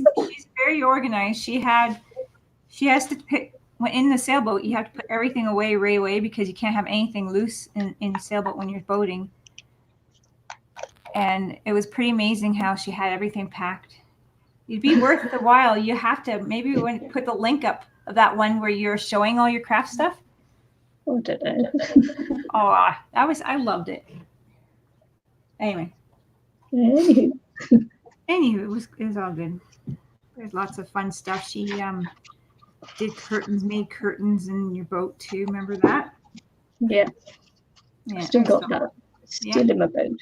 very organized. She has to pick when in the sailboat. You have to put everything away right away because you can't have anything loose in the sailboat when you're boating. And it was pretty amazing how she had everything packed. It'd be worth the while. You have to maybe put the link up of that one where you're showing all your craft stuff.
I don't know.
Oh, I loved it. Anyway.
Anywho,
it was all good. There's lots of fun stuff. She made curtains in your boat too. Remember that?
Yeah. Still got that. Still in my boat.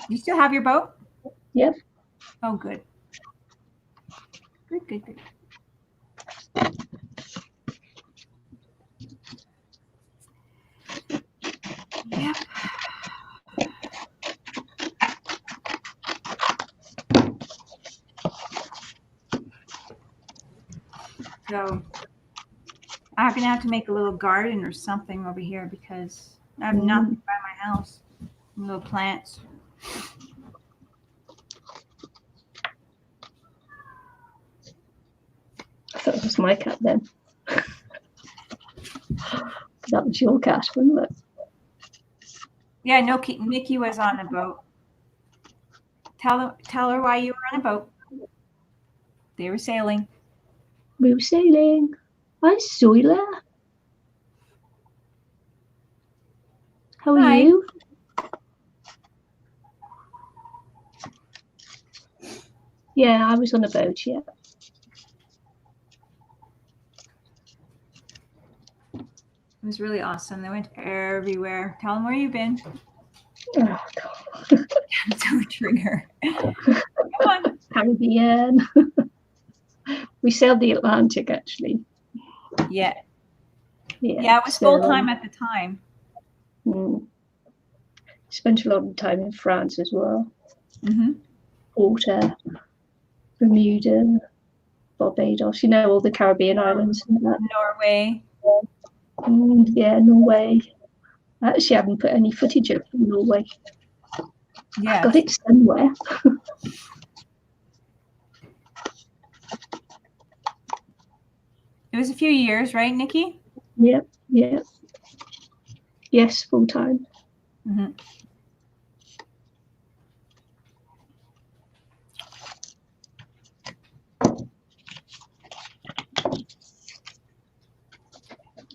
You still have your boat?
Yep.
Oh, good. Good. Yep. So I'm gonna have to make a little garden or something over here because I have nothing by my house. Little plants.
I thought it was my cat then. That was your cat, wasn't it?
Yeah, no, Nicky was on a boat. Tell her why you were on a boat. They were sailing.
We were sailing. I saw you there. How are
Hi.
you? Yeah, I was on a boat, yeah.
It was really awesome. They went everywhere. Tell them where you've been.
Oh, God.
Don't trigger. Come on.
Caribbean. We sailed the Atlantic, actually.
Yeah. Yeah, it was full time at the time.
Spent a lot of time in France as well.
Mm-hmm.
Porter, Bermuda, Barbados, all the Caribbean islands and that.
Norway.
Yeah, Norway. I actually haven't put any footage up from Norway.
Yeah.
I've got it somewhere.
It was a few years, right, Nicky?
Yep. Yes, full time.
Mm-hmm.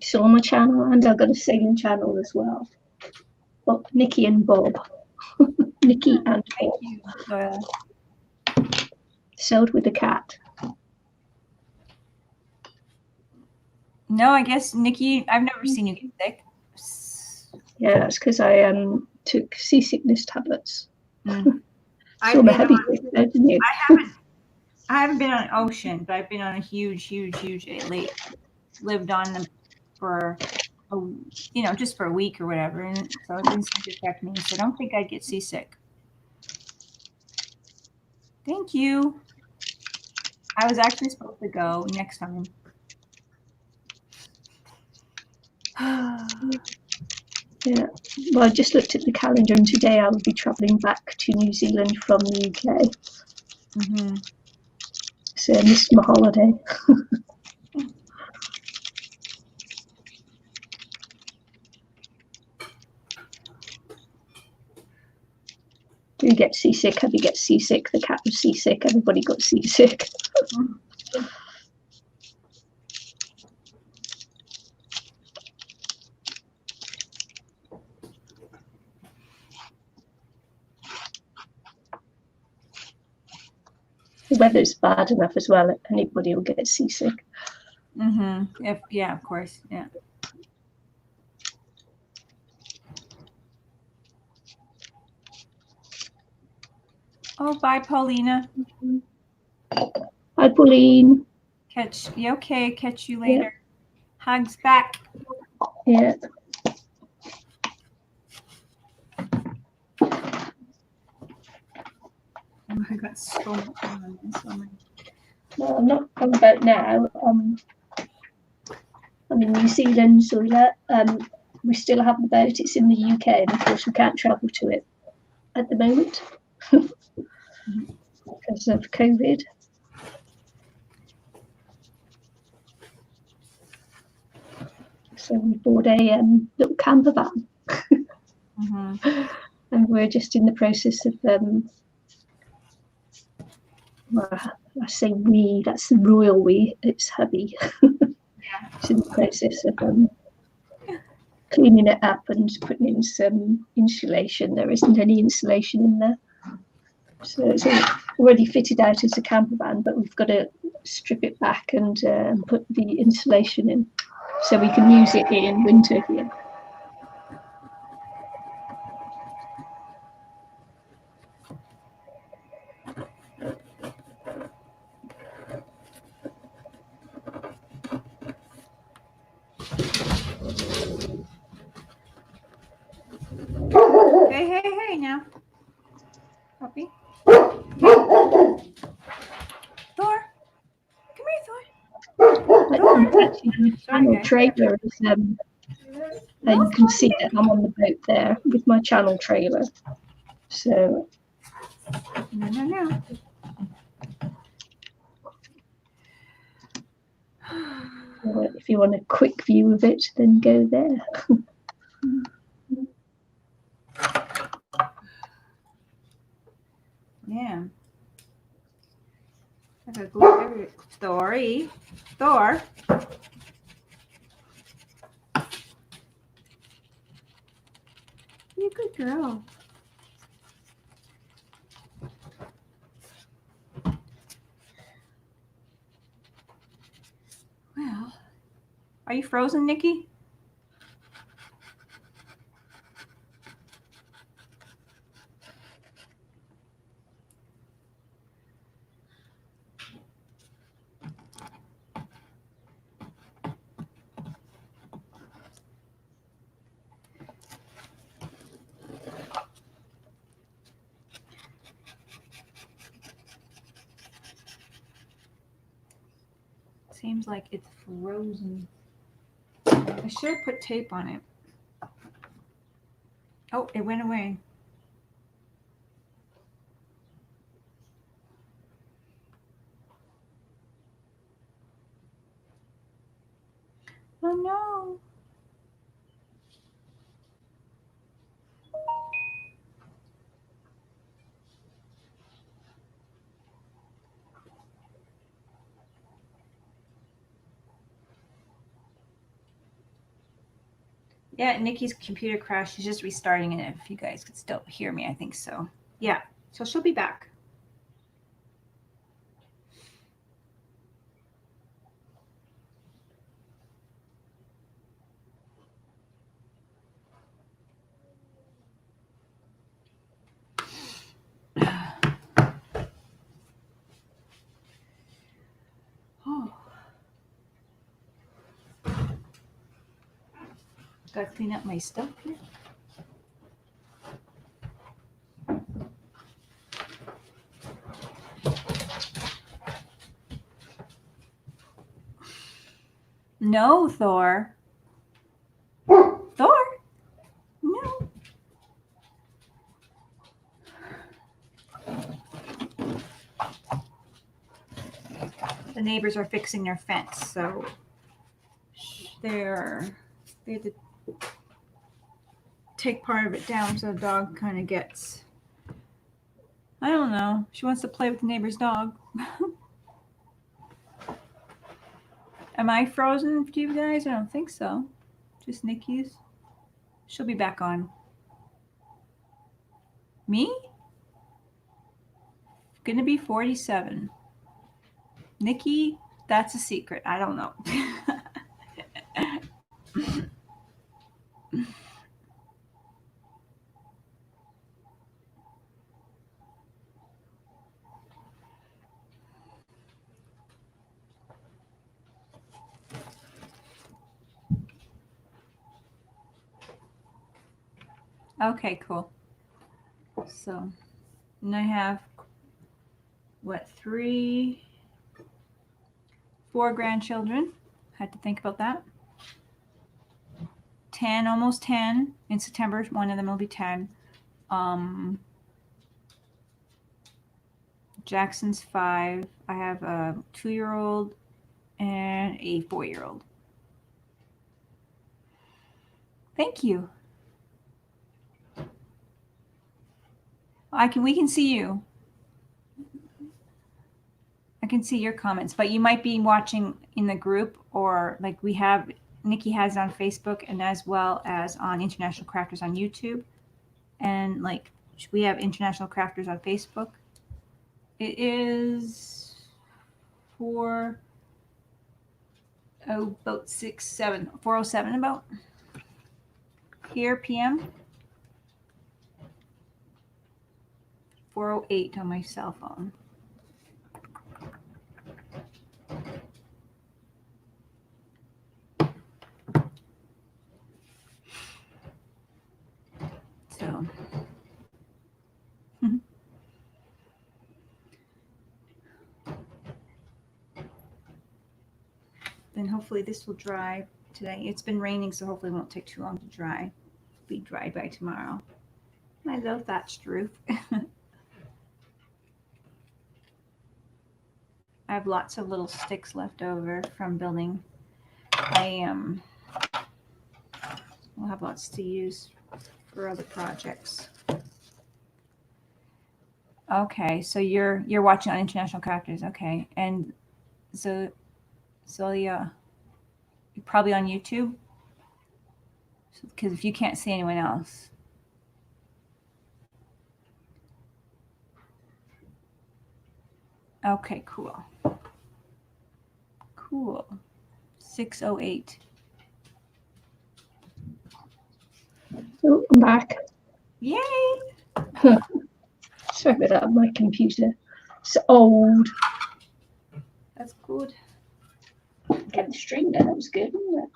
So on my channel, and I've got a singing channel as well. But Nicky and Bob. Nicky and Bob.
Thank you.
Sailed with a cat.
No, I guess Nicky, I've never seen you get sick.
Yeah, that's because I took seasickness tablets.
Mm.
Saw my heavy there, didn't you?
I haven't been on an ocean, but I've been on a huge lake. Lived on them for just for a week or whatever, and so it didn't seem to affect me. So I don't think I'd get seasick. Thank you. I was actually supposed to go next time.
Yeah. Well, I just looked at the calendar, and today I will be travelling back to New Zealand from the UK.
Mm-hmm.
So I missed my holiday. Do you get seasick? Have you get seasick? The cat was seasick. Everybody got seasick. The weather's bad enough as well. Anybody will get seasick.
Mm-hmm. Yeah, of course. Yeah. Oh, bye, Paulina.
Hi, Pauline.
You okay? Catch you later. Yeah. Hugs back.
Yeah.
I've got so much on this one.
No, I'm not on the boat now. I'm in New Zealand, so we still have the boat. It's in the UK, and of course we can't travel to it at the moment because of COVID. So we bought a little camper van, and we're just in the process of well, I say we, that's the royal we, it's hubby. It's in the process of cleaning it up and putting in some insulation. There isn't any insulation in there. So it's already fitted out as a camper van, but we've got to strip it back and put the insulation in so we can use it in winter here.
Hey now. Puppy. Thor. Come here, Thor.
Actually, the channel trailer is, and you can see that I'm on the boat there with my channel trailer. So
No.
if you want a quick view of it, then go there.
Yeah. I gotta go everywhere. Thor. You good girl. Well, are you frozen, Nicky? Seems like it's frozen. I should have put tape on it. Oh, it went away. Oh no. Yeah, Nikki's computer crashed. She's just restarting it. If you guys could still hear me, I think so. Yeah, so she'll be back. Oh. Gotta clean up my stuff here. No, Thor. Thor? No. The neighbors are fixing their fence, so they had to take part of it down so the dog kind of gets, I don't know. She wants to play with the neighbor's dog. Am I frozen for you guys? I don't think so. Just Nikki's. She'll be back on. Me? Gonna be 47. Nikki, that's a secret. I don't know. Okay, cool. So, and I have what, 4 grandchildren. Had to think about that. 10, almost 10 in September. One of them will be 10. Jackson's 5. I have a 2-year-old and a 4-year-old. Thank you. We can see you. I can see your comments, but you might be watching in the group, or like Nicky has it on Facebook and as well as on International Crafters on YouTube. And like we have International Crafters on Facebook. It is about 4:07 about here PM. 4:08 on my cell phone. So then hopefully this will dry today. It's been raining, so hopefully it won't take too long to dry. It'll be dry by tomorrow. I love thatched roof. I have lots of little sticks left over from building. We'll have lots to use for other projects. Okay, so you're watching on International Crafters, okay, and so yeah, you're probably on YouTube, because if you can't see anyone else. Okay, cool. 6:08.
Oh, I'm back.
Yay!
Sorry about that. My computer. It's old.
That's good.
Get the string there. That was good, wasn't it?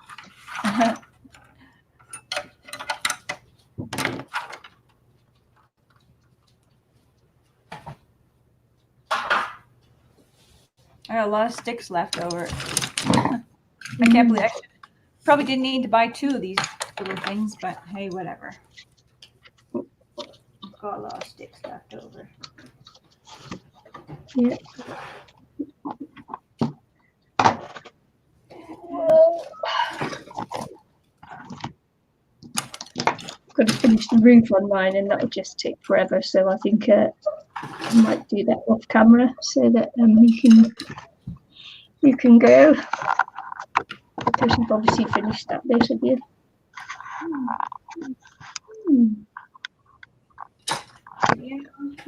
I got a lot of sticks left over. I can't believe I probably didn't need to buy 2 of these little things, but hey, whatever. I've got a lot of sticks left over.
Yeah. Got to finish the roof on mine, and that'll just take forever. So I think I might do that off camera so that you can go, because you've obviously finished that bit of you.
Yeah.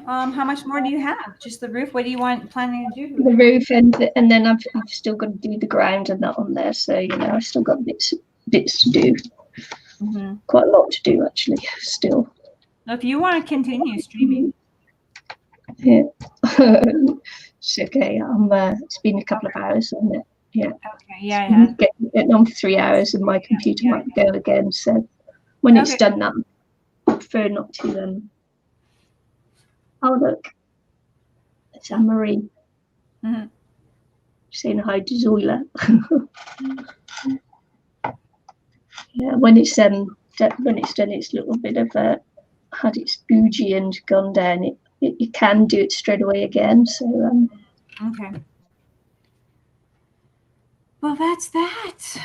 How much more do you have? Just the roof? What do you planning to do?
The roof, and then I've still got to do the ground and that on there. So I've still got bits to do.
Mm-hmm.
Quite a lot to do actually. Still.
If you want to continue streaming.
Yeah. It's okay. It's been a couple of hours, hasn't it? Yeah.
Okay. Yeah.
Getting on for 3 hours, and my computer might go again. So when it's done that, I prefer not to. Oh look, it's Anne-Marie.
Mm-hmm.
Saying hi to Zoila. Yeah. When it's done, it's a little bit of had its bougie and gone down. You can do it straight away again. So
okay. Well, that's that.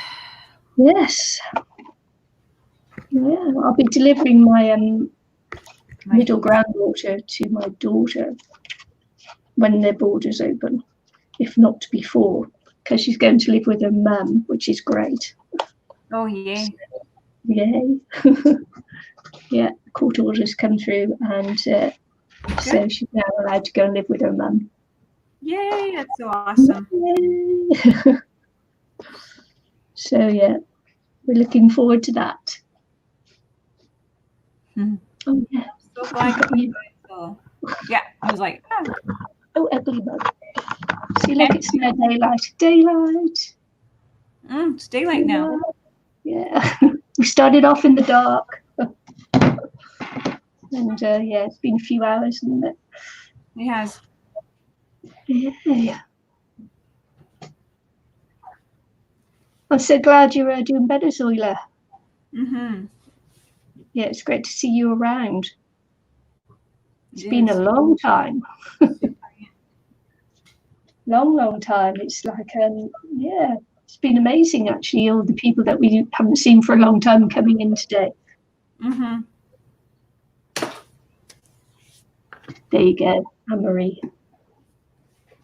Yes. Yeah, I'll be delivering my middle granddaughter to my daughter when their borders open, if not before, because she's going to live with her mum, which is great.
Oh, yay.
Yay. Yeah, court orders come through, and so she's now allowed to go and live with her mum.
Yay, that's so awesome.
Yay. So yeah, we're looking forward to that.
Mm-hmm.
Oh yeah.
So glad you. Yeah, I was like,
oh, ugly bug. See, look, it's now daylight. Daylight.
It's daylight now.
Yeah. We started off in the dark. And yeah, it's been a few hours, hasn't it?
It has.
Yeah. I'm so glad you're doing better, Zoila.
Mm-hmm.
Yeah, it's great to see you around. It's
It
been a
is.
long time. Long time. It's like, yeah, it's been amazing actually. All the people that we haven't seen for a long time coming in today.
Mm-hmm.
There you go, Anne-Marie.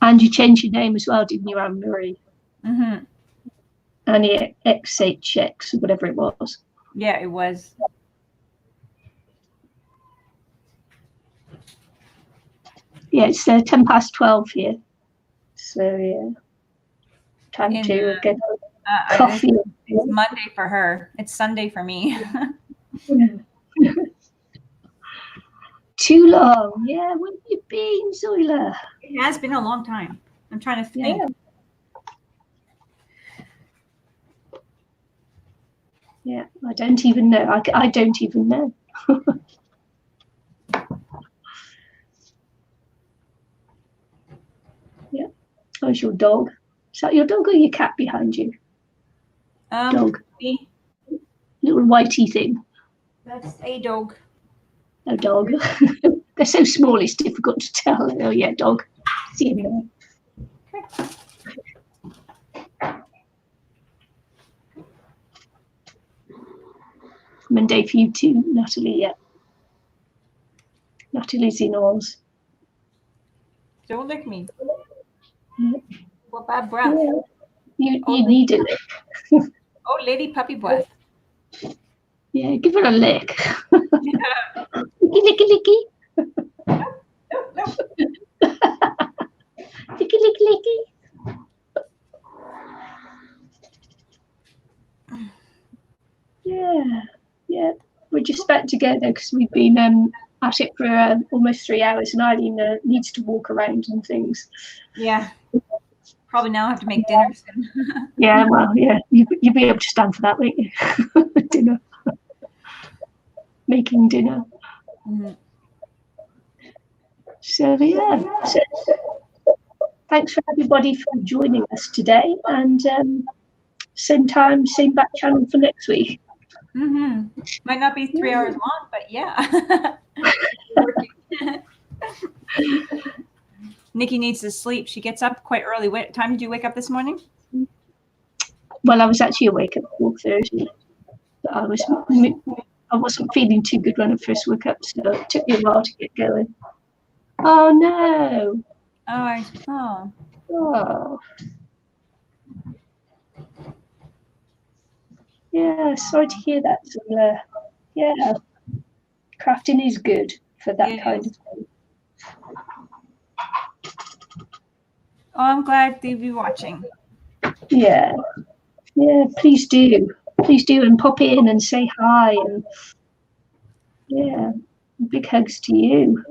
And you changed your name as well, didn't you, Anne-Marie?
Mm-hmm.
Annie XHX, or whatever it was.
Yeah, it was.
Yeah, it's 12:10 here. So yeah, time
In,
to get
It's
coffee.
Monday for her. It's Sunday for me.
Too long. Yeah, where have you been, Zoila?
It has been a long time. I'm trying to think.
Yeah. Yeah, I don't even know. I don't even know. Yeah. How's your dog? Is that your dog or your cat behind you? Dog.
Me.
Little whitey thing.
That's a dog.
No dog. They're so small, it's difficult to tell. Oh yeah, dog. See him there. Monday for you too, Natalie. Yeah. Natalie's in Oz.
Don't lick me.
Yeah.
What bad breath.
Yeah. You need a lick.
Oh, lady puppy breath.
Yeah, give her a lick.
Yeah.
Licky, licky, licky.
No.
Licky, licky, licky. Yeah. We're just back together because we've been at it for almost 3 hours, and Eileen needs to walk around and things.
Yeah. Probably now I have to make dinner soon.
Yeah, well, yeah, you'll be able to stand for that, won't you? Dinner. Making dinner.
Mm-hmm.
So, yeah. So, thanks for everybody for joining us today, and same time, same back channel for next week.
Mm-hmm. Might not be 3 hours long, but yeah. Nikki needs to sleep. She gets up quite early. What time did you wake up this morning?
Well, I was actually awake at 4:30, but I wasn't feeling too good when I first woke up, so it took me a while to get going. Oh no! Oh. Yeah, sorry to hear that. So, yeah, crafting is good for that kind of thing.
Oh, I'm glad they'll be watching.
Yeah, please do, and pop in and say hi, and yeah, big hugs to you.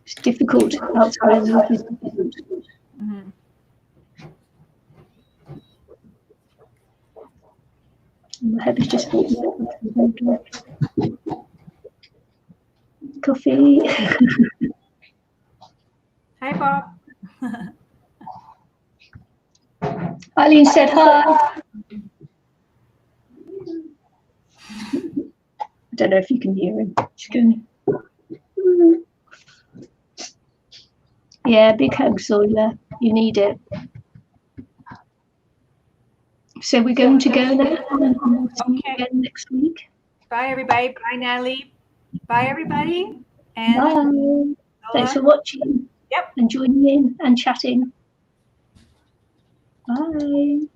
It's difficult outside of work. Is difficult.
Mm-hmm.
My head is just coffee.
Hi, Bob.
Eileen said hi. I don't know if you can hear him. Yeah, big hugs, Zoila. You need it. So we're going to go now, and we'll see you again next week.
Bye, everybody. Bye, Natalie. Bye, everybody. And
bye. Thanks for watching.
Yep.
And joining in and chatting. Bye.